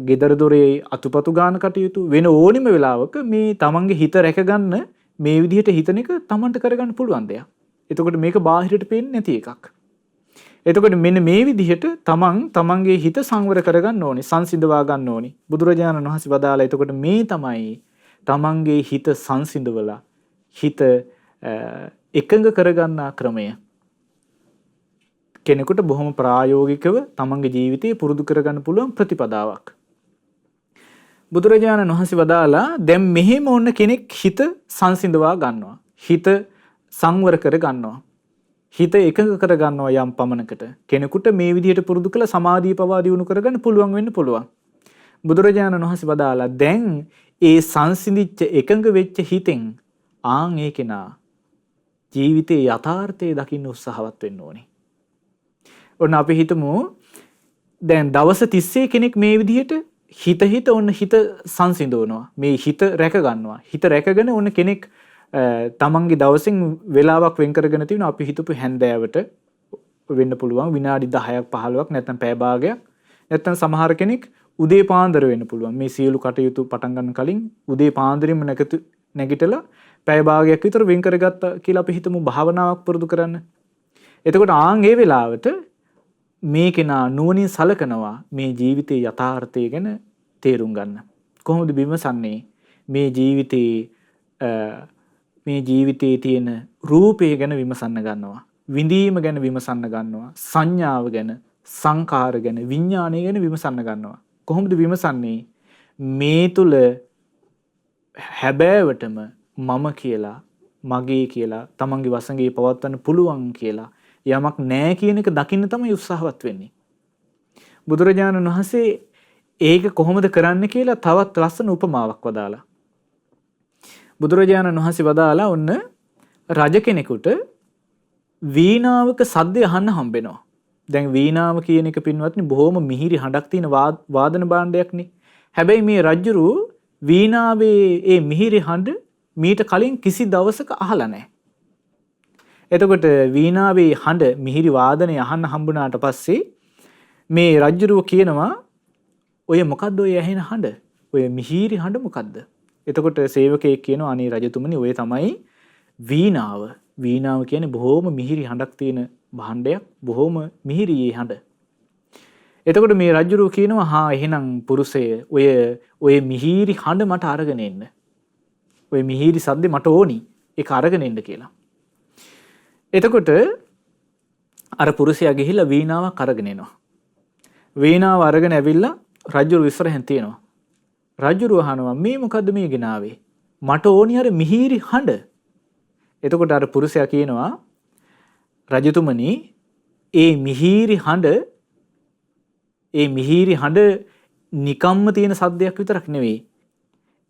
ගෙදර දොරේ අතුපතු ගාන කටයුතු වෙන ඕනිම වෙලාවක මේ තමන්ගේ හිත රැකගන්න මේ විදිහට හිතන එක තමන්ට කරගන්න පුළුවන් දෙයක්. එතකොට මේක බාහිරට පේන්නේ නැති එකක්. එතකොට මෙන්න මේ විදිහට තමන්ගේ හිත සංවර කරගන්න ඕනේ, සංසිඳවා ගන්න ඕනේ. බුදුරජාණන් වහන්සේ වදාලා එතකොට මේ තමයි තමන්ගේ හිත සංසිඳවලා හිත එකඟ කරගන්නා ක්‍රමය. කෙනෙකුට බොහොම ප්‍රායෝගිකව තමන්ගේ ජීවිතේ පුරුදු කරගන්න පුළුවන් ප්‍රතිපදාවක්. බුදුරජාණන් වහන්සේ වදාලා දැන් මෙහෙම ඔන්න කෙනෙක් හිත සංසිඳවා ගන්නවා. හිත සංවර කර ගන්නවා. හිත එකඟ කර ගන්නවා යම් පමණකට. කෙනෙකුට මේ විදිහට පුරුදු කළ සමාධිය පවා දියුණු කරගන්න පුළුවන් වෙන්න පුළුවන්. බුදුරජාණන් වහන්සේ වදාලා දැන් ඒ සංසිඳිච්ච එකඟ වෙච්ච හිතෙන් ඒ කෙනා ජීවිතේ යථාර්ථය දකින්න උත්සාහවත් වෙන්න ඕනේ. ඔන්න අපි හිතමු දැන් දවස් 30 කෙනෙක් මේ විදිහට හිත ඔන්න හිත සංසිඳවනවා. මේ හිත රැක ගන්නවා. හිත රැකගෙන ඔන්න කෙනෙක් තමන්ගේ දවසින් වෙලාවක් වෙන් කරගෙන තියෙනවා. අපි හිතපු හැන්දෑවට වෙන්න පුළුවන් විනාඩි 10ක් 15ක් නැත්නම් පැය භාගයක්. නැත්නම් සමහර කෙනෙක් උදේ පාන්දර වෙන්න පුළුවන්. මේ සියලු කටයුතු පටන් ගන්න කලින් උදේ පාන්දරින්ම නැගිටලා පැය භාගයක් විතර වෙන් කරගත්තා කියලා අපි හිතමු භාවනාවක් පුරුදු කරන්න. එතකොට ඒ වෙලාවට මේ කෙනා නුවණින් සලකනවා මේ ජීවිතයේ යථාර්ථය ගැන තේරුම් ගන්න. කොහොමද විමසන්නේ මේ ජීවිතයේ තියෙන රූපය ගැන විමසන්න ගන්නවා. විඳීම ගැන විමසන්න ගන්නවා. සංඥාව ගැන, සංකාර ගැන, විඥානය ගැන විමසන්න ගන්නවා. කොහොමද විමසන්නේ? මේ තුල හැබෑවටම මම කියලා, මගේ කියලා, තමන්ගේ වසඟේ පවත්වන්න පුළුවන් කියලා යමක් නැහැ කියන එක දකින්න තමයි උත්සාහවත් වෙන්නේ. බුදුරජාණන් වහන්සේ ඒක කොහොමද කරන්න කියලා තවත් ලස්සන උපමාවක් වදාලා. බුදුරජාණන් වහන්සේ වදාලා ඔන්න රජ කෙනෙකුට වීණාවක සද්දය අහන්න හම්බෙනවා. දැන් වීණාව කියන එක පින්වත්නි බොහොම මිහිරි හඬක් තියෙන වාදන භාණ්ඩයක්නේ. හැබැයි මේ රජුරු වීණාවේ ඒ මිහිරි හඬ මීට කලින් කිසි දවසක අහලා නැහැ. එතකොට වීණාවේ හඬ මිහිරි වාදනය අහන්න හම්බුණාට පස්සේ මේ රජුරුව කියනවා ඔය මොකද්ද ඔය ඇහෙන හඬ? ඔය මිහිරි හඬ මොකද්ද? එතකොට සේවකයෙක් කියනවා අනේ රජතුමනි ඔය තමයි වීණාව. වීණාව කියන්නේ බොහොම මිහිරි හඬක් තියෙන භාණ්ඩයක්. බොහොම මිහිරි ඒ හඬ. එතකොට මේ රජුරුව කියනවා එහෙනම් පුරුෂය ඔය මිහිරි හඬ මට අරගෙන එන්න. ඔය මිහිරි සද්දේ මට ඕනි. ඒක අරගෙන එන්න කියලා. එතකොට අර පුරුෂයා ගිහිල්ලා වීණාවක් අරගෙන එනවා. වීණාව අරගෙන ඇවිල්ලා රජුරුව ඉස්සරහෙන් තියනවා. රජුරුව අහනවා මේ මොකද්ද මේ ගෙනාවේ? මට ඕනි අර මිහිරි හඬ. එතකොට අර පුරුෂයා කියනවා රජතුමනි ඒ මිහිරි හඬ නිකම්ම තියෙන සද්දයක් විතරක් නෙවෙයි.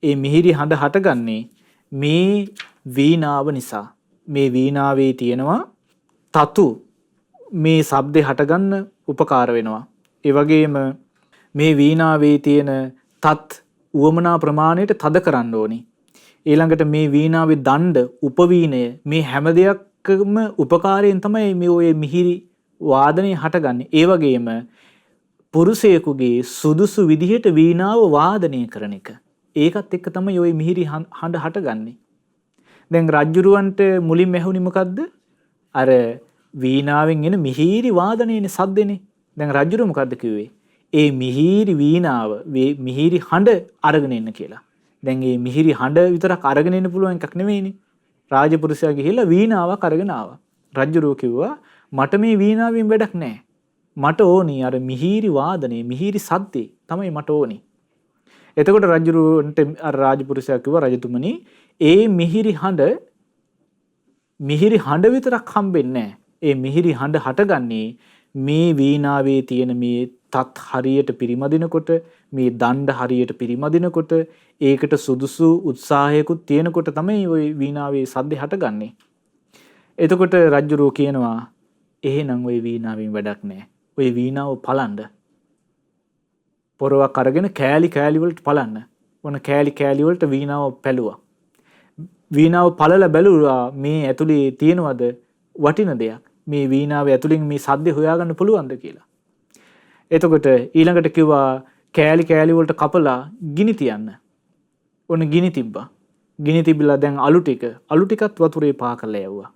ඒ මිහිරි හඬ හටගන්නේ මේ වීණාව නිසා. මේ වීණාවේ තියෙනවා තතු මේ ශබ්දේ හටගන්න උපකාර වෙනවා. ඒ වගේම මේ වීණාවේ තියෙන තත් උවමනා ප්‍රමාණයට තද කරන්න ඕනි. ඊළඟට මේ වීණාවේ දණ්ඩ උපවීණය මේ හැම දෙයක්ම උපකාරයෙන් තමයි මේ ඔය මිහිරි වාදනය හටගන්නේ. ඒ වගේම පුරුෂයෙකුගේ සුදුසු විදිහට වීණාව වාදනය කරන එක. ඒකත් එක්ක තමයි ওই මිහිරි හඬ හටගන්නේ. දැන් රජුරවන්ට මුලින්ම ඇහුනේ මොකද්ද? අර වීණාවෙන් එන මිහිරි වාදනයේනේ සද්දෙනේ. දැන් රජුර මොකද්ද කිව්වේ? ඒ මිහිරි වීණාව මිහිරි හඬ අරගෙන එන්න කියලා. දැන් මේ මිහිරි හඬ විතරක් අරගෙන එන්න පුළුවන් එකක් නෙමෙයිනේ. රාජපුරුෂයා ගිහිල්ලා වීණාවක් අරගෙන ආවා. රජුරෝ කිව්වා මට මේ වීණාවෙන් වැඩක් නැහැ. මට ඕනි අර මිහිරි වාදනයේ මිහිරි සද්දේ තමයි මට ඕනි. එතකොට රජුරන්ට අර රාජපුරුෂයා කිව්වා රජතුමනි ඒ මිහිරි හඬ මිහිරි හඬ විතරක් හම්බෙන්නේ නැහැ. ඒ මිහිරි හඬ හටගන්නේ මේ වීණාවේ තියෙන මේ තත් හරියට පිරිමදිනකොට, මේ දණ්ඩ හරියට පිරිමදිනකොට, ඒකට සුදුසු උත්සාහයකුත් තියෙනකොට තමයි ওই වීණාවේ සද්ද හටගන්නේ. එතකොට රජුරෝ කියනවා එහෙනම් ওই වීණාවෙන් වැඩක් නැහැ. ওই වීණාව පලන්න. පොරවක් අරගෙන කෑලි කෑලි වලට පලන්න. ඔන්න කෑලි කෑලි වලට වීණාව පැලුවා. වීණාව පලලා බැලුවා මේ ඇතුලේ තියෙනවද වටින දෙයක්. මේ වීණාවේ ඇතුලින් මේ සද්ද හොයාගන්න පුළුවන්ද කියලා. එතකොට ඊළඟට කිව්වා කෑලි කෑලි වලට කපලා ගිනි තියන්න. ඔන්න ගිනි තිබ්බා. ගිනි තිබිලා දැන් අලු ටිකත් වතුරේ පහ කරලා යවුවා.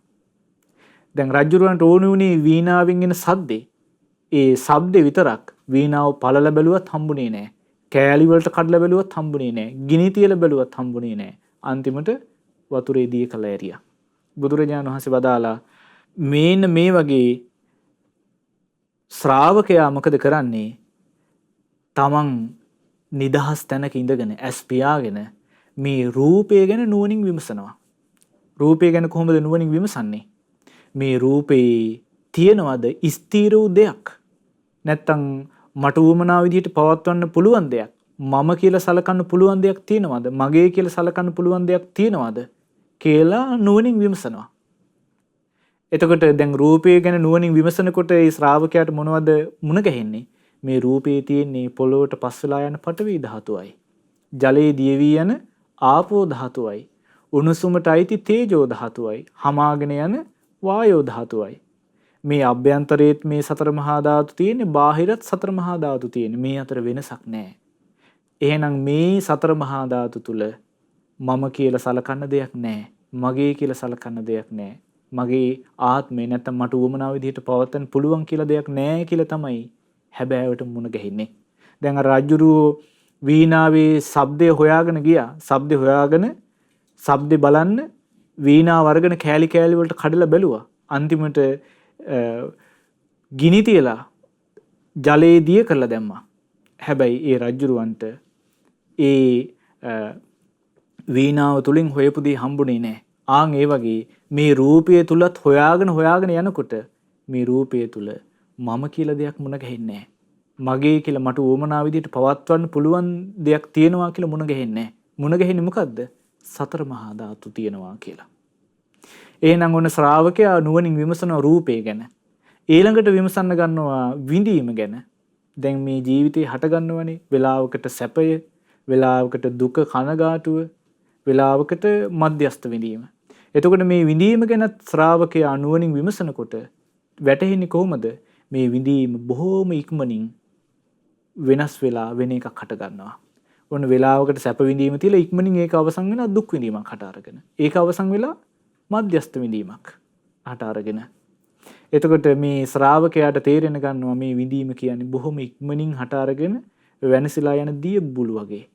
දැන් රජුරවන්ට ඕන වුණේ වීණාවෙන් එන සද්දේ. ඒ ශබ්දේ විතරක් වීණාව පළල බැලුවත් හම්බුනේ නැහැ. කෑලි වලට කඩලා බැලුවත් හම්බුනේ නැහැ. ගිනි තියලා බැලුවත් හම්බුනේ නැහැ. අන්තිමට වතුරේ දී කළා ඇරියා. බුදුරජාණන් වහන්සේ වදාලා මේන මේ වගේ ශ්‍රාවකයා මොකද කරන්නේ? තමන් නිදහස් තැනක ඉඳගෙන ඇස් පියාගෙන මේ රූපය ගැන නුවණින් විමසනවා. රූපය ගැන කොහොමද නුවණින් විමසන්නේ? මේ රූපේ තියෙනවද ස්ථීර වූ දෙයක්? නැත්තම් මට උවමනා විදිහට පවත්වන්න පුළුවන් දෙයක්? මම කියලා සලකන්න පුළුවන් දෙයක් තියෙනවද? මගේ කියලා සලකන්න පුළුවන් දෙයක් තියෙනවද? කියලා නුවණින් විමසනවා. එතකොට දැන් රූපය ගැන නුවණින් විමසනකොට ඒ ශ්‍රාවකයාට මොනවද මුණ ගැහෙන්නේ? මේ රූපේ තියෙන්නේ පොළොවට පස් වෙලා යන පඨවි ධාතුවයි. ජලයේ දියවි යන ආපෝ ධාතුවයි. උණුසුමට අයිති තේජෝ ධාතුවයි. හමාගෙන යන වායෝ ධාතුවයි. මේ අභ්‍යන්තරයේත් මේ සතර මහා ධාතු තියෙන්නේ, බාහිරත් සතර මහා ධාතු තියෙන්නේ. මේ අතර වෙනසක් නැහැ. එහෙනම් මේ සතර මහා ධාතු තුල මම කියලා සලකන්න දෙයක් නැහැ. මගේ කියලා සලකන්න දෙයක් නැහැ. මගේ ආත්මේ නැත්තම් මට උවමනා විදිහට පවත්වන්න පුළුවන් කියලා දෙයක් නැහැ කියලා තමයි හැබෑවට මුණ ගැහින්නේ. දැන් අර රජුරෝ වීණාවේ ශබ්දය හොයාගෙන ගියා. ශබ්දේ හොයාගෙන ශබ්දේ බලන්න වීණාව අරගෙන කෑලි කෑලි වලට කඩලා බැලුවා. අන්තිමට ගිනි තියලා ජලයේ දිය කරලා දැම්මා. හැබැයි ඒ රජුරවන්ට ඒ වීණාව තුලින් හොයපු දේ හම්බුනේ නැහැ. ආන් ඒ වගේ මේ රූපය තුලත් හොයාගෙන යනකොට මේ රූපය තුල මම කියලා දෙයක් මුණ ගැහෙන්නේ නැහැ. මගේ කියලා මට උවමනා විදිහට පවත්වන්න පුළුවන් දෙයක් තියෙනවා කියලා මුණ ගැහෙන්නේ නැහැ. මුණ ගැහෙන්නේ මොකද්ද? සතර මහා ධාතු තියෙනවා කියලා. එහෙනම් ඔන්න ශ්‍රාවකයා නුවණින් විමසන රූපය ගැන. ඊළඟට විමසන්න ගන්නවා විඳීම ගැන. දැන් මේ ජීවිතේ හට ගන්නවනේ වෙලාවකට සැපය, වෙලාවකට දුක කනගාටුව, වෙලාවකට මධ්‍යස්ථ විඳීම. එතකොට මේ විඳීම ගැන ශ්‍රාවකයා නුවණින් විමසනකොට වැටහෙන්නේ කොහොමද? මේ විඳීම බොහෝම ඉක්මනින් වෙනස් වෙලා වෙන එකක් හට ගන්නවා. ඔන්න වෙලාවකට සැප විඳීම තියලා ඉක්මනින් ඒක අවසන් වෙනවා දුක් විඳීමක් හට අරගෙන. ඒක අවසන් වෙලා මධ්‍යස්ථ විඳීමක් හට අරගෙන. එතකොට මේ ශ්‍රාවකයාට තේරෙන ගන්නවා මේ විඳීම කියන්නේ බොහොම ඉක්මනින් හට අරගෙන වෙනසලා යන දිය බුළු වගේ.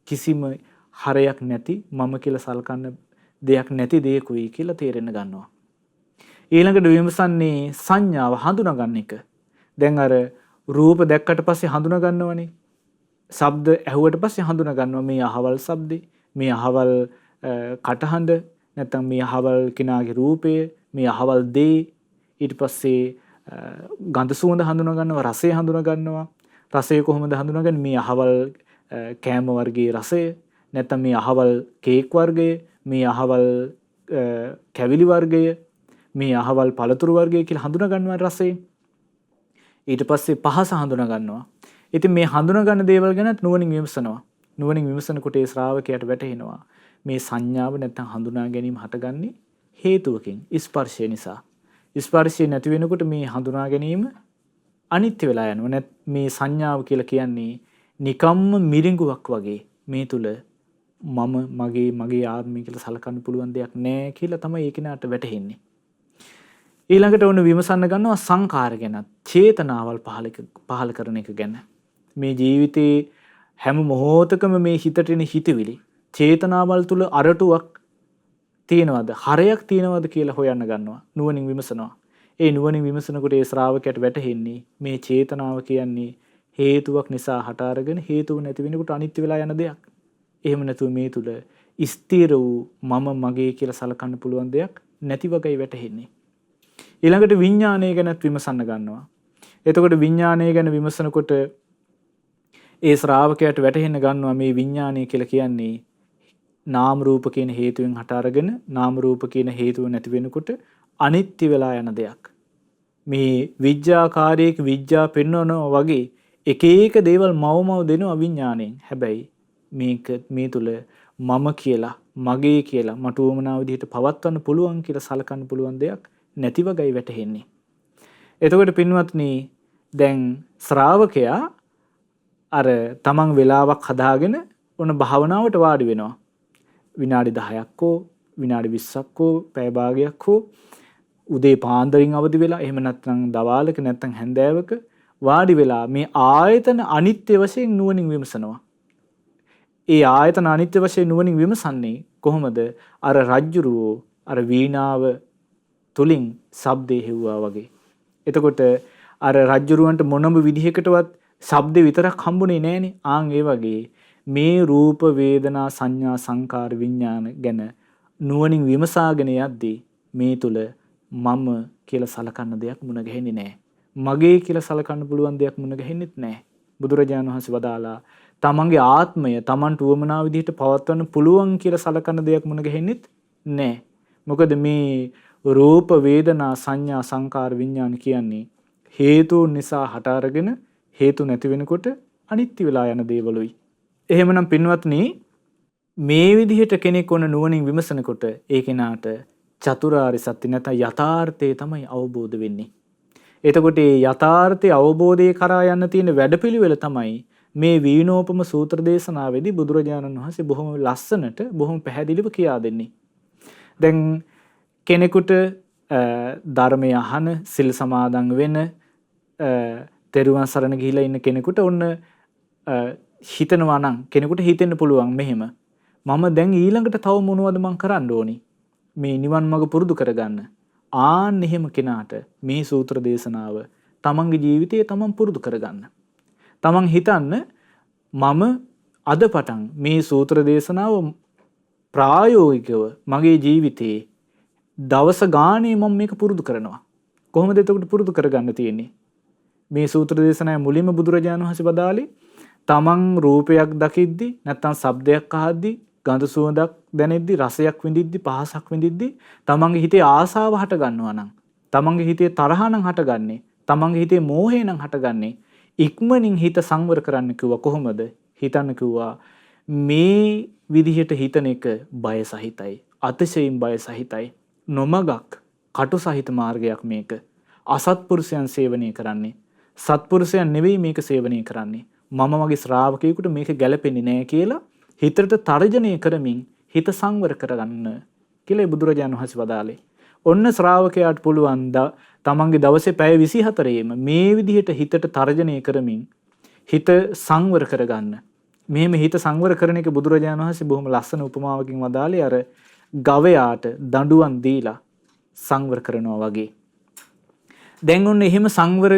කිසිම හරයක් නැති මම කියලා සලකන්න දෙයක් නැති දෙයකුයි කියලා තේරෙන්න ගන්නවා. ඊළඟට විමසන්නේ සංඥාව හඳුනා ගන්න එක. දැන් අර රූප දැක්කට පස්සේ හඳුනා ගන්නවනේ. ශබ්ද ඇහුවට පස්සේ හඳුනා ගන්නවා මේ අහවල් ශබ්දේ, මේ අහවල් කටහඬ, නැත්නම් මේ අහවල් කෙනාගේ රූපය, මේ අහවල් දේ. ඊට පස්සේ ගඳ සුවඳ හඳුනා ගන්නවා, රසය හඳුනා ගන්නවා. රසය කොහොමද හඳුනාගන්නේ? මේ අහවල් කෑම වර්ගයේ රසය, නැත්නම් මේ අහවල් කේක් වර්ගය, මේ අහවල් කැවිලි වර්ගය, මේ අහවල් පළතුරු වර්ගය කියලා හඳුනා ගන්නවා රසයෙන්. ඊට පස්සේ පහස හඳුනා ගන්නවා. ඉතින් මේ හඳුනා ගන්න දේවල් ගැනත් නුවණින් විමසනවා. නුවණින් විමසනකොට ඒ ශ්‍රාවකයාට වැටහෙනවා මේ සංඥාව නැත්නම් හඳුනා ගැනීම හටගන්නේ හේතුවකින්, ස්පර්ශය නිසා. ස්පර්ශය නැති වෙනකොට මේ හඳුනා ගැනීම අනිත්‍ය වෙලා යනවා. මේ සංඥාව කියලා කියන්නේ නිකම්ම මිරිඟුවක් වගේ. මේ තුල මම මගේ ආත්මය කියලා සලකන්න පුළුවන් දෙයක් නැහැ කියලා තමයි ඒ කෙනාට වැටහෙන්නේ. ඊළඟට ඔන්න විමසන්න ගන්නවා සංකාර ගැන, චේතනාවල් පහල කරන එක ගැන. මේ ජීවිතේ හැම මොහොතකම මේ හිතට එන හිතවිලි, චේතනාවල් තුල අරටුවක් තියෙනවද, හරයක් තියෙනවද කියලා හොයන්න ගන්නවා. නුවණින් විමසනවා. ඒ නුවණින් විමසනකොට ඒ ශ්‍රාවකයට වැටහෙන්නේ මේ චේතනාව කියන්නේ හේතුවක් නිසා හට අරගෙන හේතුව නැති වෙනකොට අනිත්‍ය වෙලා යන දෙයක්. එහෙම නැතුව මේ තුල ස්ථිර වූ මම මගේ කියලා සලකන්න පුළුවන් දෙයක් නැති වගේයි වැටහෙන්නේ. ඊළඟට විඥානය ගැන විමසන්න ගන්නවා. එතකොට විඥානය ගැන විමසනකොට ඒ ශ්‍රාවකයාට වැටහෙන්න ගන්නවා මේ විඥානය කියලා කියන්නේ නාම රූප කියන හේතුවෙන් හට අරගෙන නාම රූප කියන හේතුව නැති වෙනකොට අනිත්‍ය වෙලා යන දෙයක්. මේ විඥාකාරයක විඥා පෙන්වනවා වගේ එක එක දේවල් මවමව දෙනවා විඥාණයෙන්. හැබැයි මේක මේ තුල මම කියලා මගේ කියලා මට උවමනා විදිහට පවත්වන්න පුළුවන් කියලා සලකන්න පුළුවන් දෙයක් නැති වගේයි වැටහෙන්නේ. එතකොට පින්වත්නි දැන් ශ්‍රාවකයා අර තමන් වෙලාවක් හදාගෙන ඔන්න භාවනාවට වාඩි වෙනවා. විනාඩි 10ක් හෝ විනාඩි 20ක් හෝ පැය භාගයක් හෝ උදේ පාන්දරින් අවදි වෙලා එහෙම නැත්නම් දවාලක නැත්නම් හැන්දෑවක වාඩි වෙලා මේ ආයතන අනිත්‍ය වශයෙන් නුවණින් විමසනවා. ඒ ආයතන අනිත්‍ය වශයෙන් නුවණින් විමසන්නේ කොහොමද? අර රජ්ජුරුවෝ අර වීණාව තුලින් ශබ්දේ හෙව්වා වගේ. එතකොට අර රජ්ජුරුවන්ට මොනම විදිහකටවත් ශබ්ද විතරක් හම්බුනේ නෑනේ. ආන් ඒ වගේ මේ රූප වේදනා සංඥා සංකාර විඥාන ගැන නුවණින් විමසාගෙන යද්දී මේ තුල මම කියලා සලකන්න දෙයක් මුණ ගැහෙන්නේ නැහැ. මගේ කියලා සලකන්න පුළුවන් දෙයක් මුණ ගැහෙන්නෙත් නැහැ. බුදුරජාණන් වහන්සේ වදාලා තමන්ගේ ආත්මය තමන්ට උවමනා විදිහට පවත්වන්න පුළුවන් කියලා සලකන දෙයක් මුණ ගැහෙන්නෙත් නැහැ. මොකද මේ රූප වේදනා සංඥා සංකාර විඥාන කියන්නේ හේතුන් නිසා හට අරගෙන හේතු නැති වෙනකොට අනිත්‍ය වෙලා යන දේවලුයි. එහෙමනම් පින්වත්නි මේ විදිහට කෙනෙක් වුණ නුවණින් විමසනකොට ඒ කෙනාට චතුරාර්ය සත්‍ය නැත්නම් යථාර්ථය තමයි අවබෝධ වෙන්නේ. එතකොට මේ යථාර්ථය අවබෝධය කරා යන්න තියෙන වැඩපිළිවෙල තමයි මේ වීණෝපම සූත්‍ර දේශනාවේදී බුදුරජාණන් වහන්සේ බොහොම ලස්සනට බොහොම පැහැදිලිව කියා දෙන්නේ. දැන් කෙනෙකුට ධර්මය අහන සිල් සමාදන් වෙන තෙරුවන් සරණ ගිහිලා ඉන්න කෙනෙකුට ඔන්න හිතනවා නම් කෙනෙකුට හිතෙන්න පුළුවන් මෙහෙම මම දැන් ඊළඟට තව මොනවද මං කරන්න ඕනි මේ නිවන් මඟ පුරුදු කරගන්න. ආන් එහෙම කෙනාට මේ සූත්‍ර දේශනාව තමන්ගේ ජීවිතයේ තමන් පුරුදු කරගන්න. තමන් හිතන්න මම අද පටන් මේ සූත්‍ර දේශනාව ප්‍රායෝගිකව මගේ ජීවිතයේ දවස ගානේ මම මේක පුරුදු කරනවා. කොහොමද එතකොට පුරුදු කරගන්න තියෙන්නේ? මේ සූත්‍ර දේශනාවේ මුලින්ම බුදුරජාණන් වහන්සේ වදාළේ තමන් රූපයක් දකිද්දි නැත්නම් ශබ්දයක් අහද්දි ගඳ සුවඳක් දැනෙද්දි රසයක් විඳිද්දි පහසක් විඳිද්දි තමන්ගේ හිතේ ආසාව හට ගන්නවා නම් තමන්ගේ හිතේ තරහ නම් හටගන්නේ තමන්ගේ හිතේ මෝහය නම් හටගන්නේ ඉක්මනින් හිත සංවර කරන්න කිව්වා. කොහොමද? හිතන්න කිව්වා මේ විදිහට හිතන එක බය සහිතයි, අතිශයින් බය සහිතයි, නොමගක් කටු සහිත මාර්ගයක් මේක. අසත්පුරුෂයන් සේවනය කරන්නේ, සත්පුරුෂයන් නෙවෙයි මේක සේවනය කරන්නේ. මම වගේ ශ්‍රාවකයෙකුට මේක ගැලපෙන්නේ නැහැ කියලා හිතට තර්ජනය කරමින් හිත සංවර කරගන්න කියලා බුදුරජාණන් වහන්සේ වදාළේ. ඔන්න ශ්‍රාවකයාට පුළුවන් තමන්ගේ දවසේ පැය 24ෙම මේ විදිහට හිතට තර්ජනය කරමින් හිත සංවර කරගන්න. මෙහෙම හිත සංවර කරන එක බුදුරජාණන් වහන්සේ බොහොම ලස්සන උපමාවකින් වදාළේ අර ගවයාට දඬුවම් දීලා සංවර කරනවා වගේ. දැන් ඔන්න එහෙම සංවර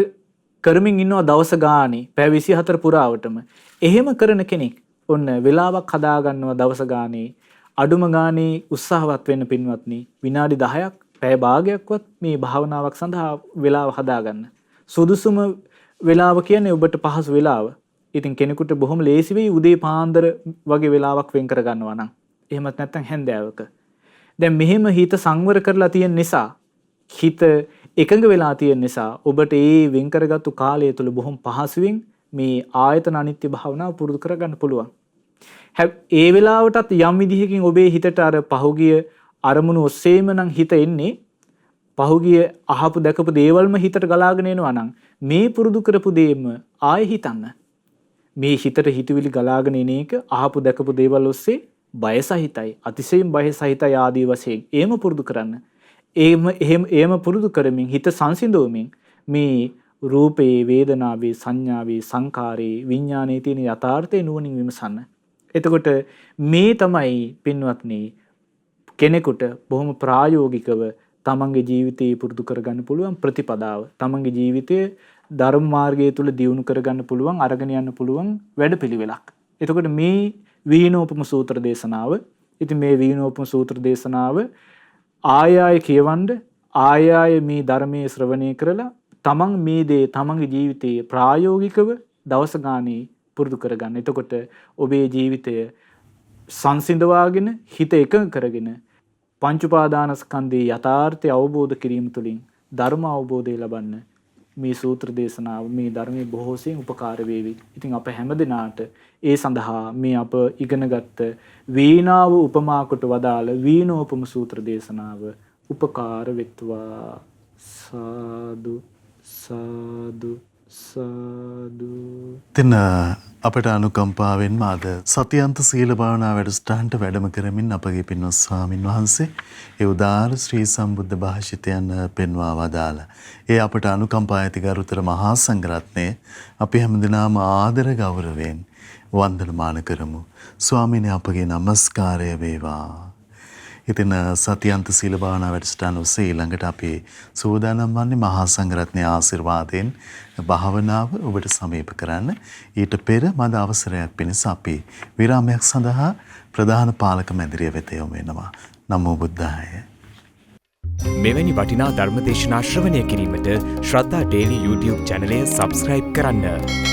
කරමින් ඉන්නවා දවස ගානේ පැය 24 පුරාවටම. එහෙම කරන කෙනෙක් ඔන්න වෙලාවක් හදා ගන්නවා දවස ගානේ අඩුම ගානේ උත්සාහවත් වෙන්න පින්වත්නි විනාඩි 10ක් පැය භාගයක්වත් මේ භාවනාවක් සඳහා වෙලාව හදා ගන්න. සුදුසුම වෙලාව කියන්නේ ඔබට පහසු වෙලාව. ඉතින් කෙනෙකුට බොහොම ලේසි වෙයි උදේ පාන්දර වගේ වෙලාවක් වෙන් කර ගන්නවා නම්. එහෙමත් නැත්නම් හැන්දෑවක. දැන් මෙහෙම හිත සංවර කරලා තියෙන නිසා හිත එකඟ වෙලා තියෙන නිසා ඔබට ඒ වෙන් කරගත්තු කාලය තුල බොහොම පහසුවෙන් මේ ආයතන අනිත්‍ය භාවනාව පුරුදු කරගන්න පුළුවන්. ඒ වෙලාවටත් යම් විදිහකින් ඔබේ හිතට අර පහුගිය අරමුණු ඔස්සේම නම් හිත එන්නේ පහුගිය අහපු දැකපු දේවල්ම හිතට ගලාගෙන එනවා නම් මේ පුරුදු කරපු දේම ආයෙ හිතන්න. මේ හිතට හිතවිලි ගලාගෙන එන එක අහපු දැකපු දේවල් ඔස්සේ බය සහිතයි, අතිශයින් බය සහිතයි ආදී වශයෙන් ඒම පුරුදු කරන්න. එහෙම පුරුදු කරමින් හිත සංසිඳවමින් මේ රූපේ වේදනාවේ සංඥාවේ සංකාරේ විඥානයේ තියෙන යථාර්ථය නුවණින් විමසන්න. එතකොට මේ තමයි පින්වත්නි කෙනෙකුට බොහොම ප්‍රායෝගිකව තමන්ගේ ජීවිතේ පුරුදු කරගන්න පුළුවන් ප්‍රතිපදාව. තමන්ගේ ජීවිතයේ ධර්ම මාර්ගය තුල දියුණු කරගන්න පුළුවන් අරගෙන යන්න පුළුවන් වැඩපිළිවෙලක්. එතකොට මේ වීණෝපම සූත්‍ර දේශනාව ඉතින් මේ වීණෝපම සූත්‍ර දේශනාව ආය කියවන්න ආය මේ ධර්මයේ ශ්‍රවණය කරලා තමන් මේ දේ තමන්ගේ ජීවිතයේ ප්‍රායෝගිකව දවස ගානේ පුරුදු කරගන්න. එතකොට ඔබේ ජීවිතය සංසිඳවාගෙන හිත එකඟ කරගෙන පංච උපාදානස්කන්ධයේ යථාර්ථය අවබෝධ කිරීම තුළින් ධර්ම අවබෝධය ලබන්න මේ සූත්‍ර දේශනාව මේ ධර්මයේ බොහෝසෙන් උපකාර වේවි. ඉතින් අප හැමදෙනාට ඒ සඳහා මේ අප ඉගෙනගත්ත වීණාව උපමා කොට වදාළ වීණෝපම සූත්‍ර දේශනාව උපකාර වෙත්වා. සාදු සාදු සාදු. තින අපට අනුකම්පාවෙන්ම අද සතියන්ත සීල භාවනා වැඩසටහනට වැඩම කරමින් අපගේ පින්වත් ස්වාමින් වහන්සේ ඒ උදාාර ශ්‍රී සම්බුද්ධ භාෂිතයන් පෙන්වා වදාලා. ඒ අපට අනුකම්පා ඇති ගරුතර මහා සංඝරත්නය අපි හැමදෙනාම ආදර ගෞරවයෙන් වන්දනමාන කරමු. ස්වාමීනි අපගේ නමස්කාරය වේවා. ඉතින් සතියන්ත සීල භාවනා වැඩසටහන ඔස්සේ ඊළඟට අපි සූදානම් වන්නේ මහා සංඝරත්නයේ ආශිර්වාදයෙන් භාවනාව ඔබට සමීප කරන්න. ඊට පෙර මද අවසරයක් පිණිස අපි විරාමයක් සඳහා ප්‍රධාන පාලක මැදිරිය වෙත යොමු වෙනවා. නමෝ බුද්ධාය. මෙවැනි වටිනා ධර්මදේශනා ශ්‍රවණය කිරීමට ශ්‍රද්ධා ඩේලි YouTube චැනලය සබස්ක්‍රයිබ් කරන්න.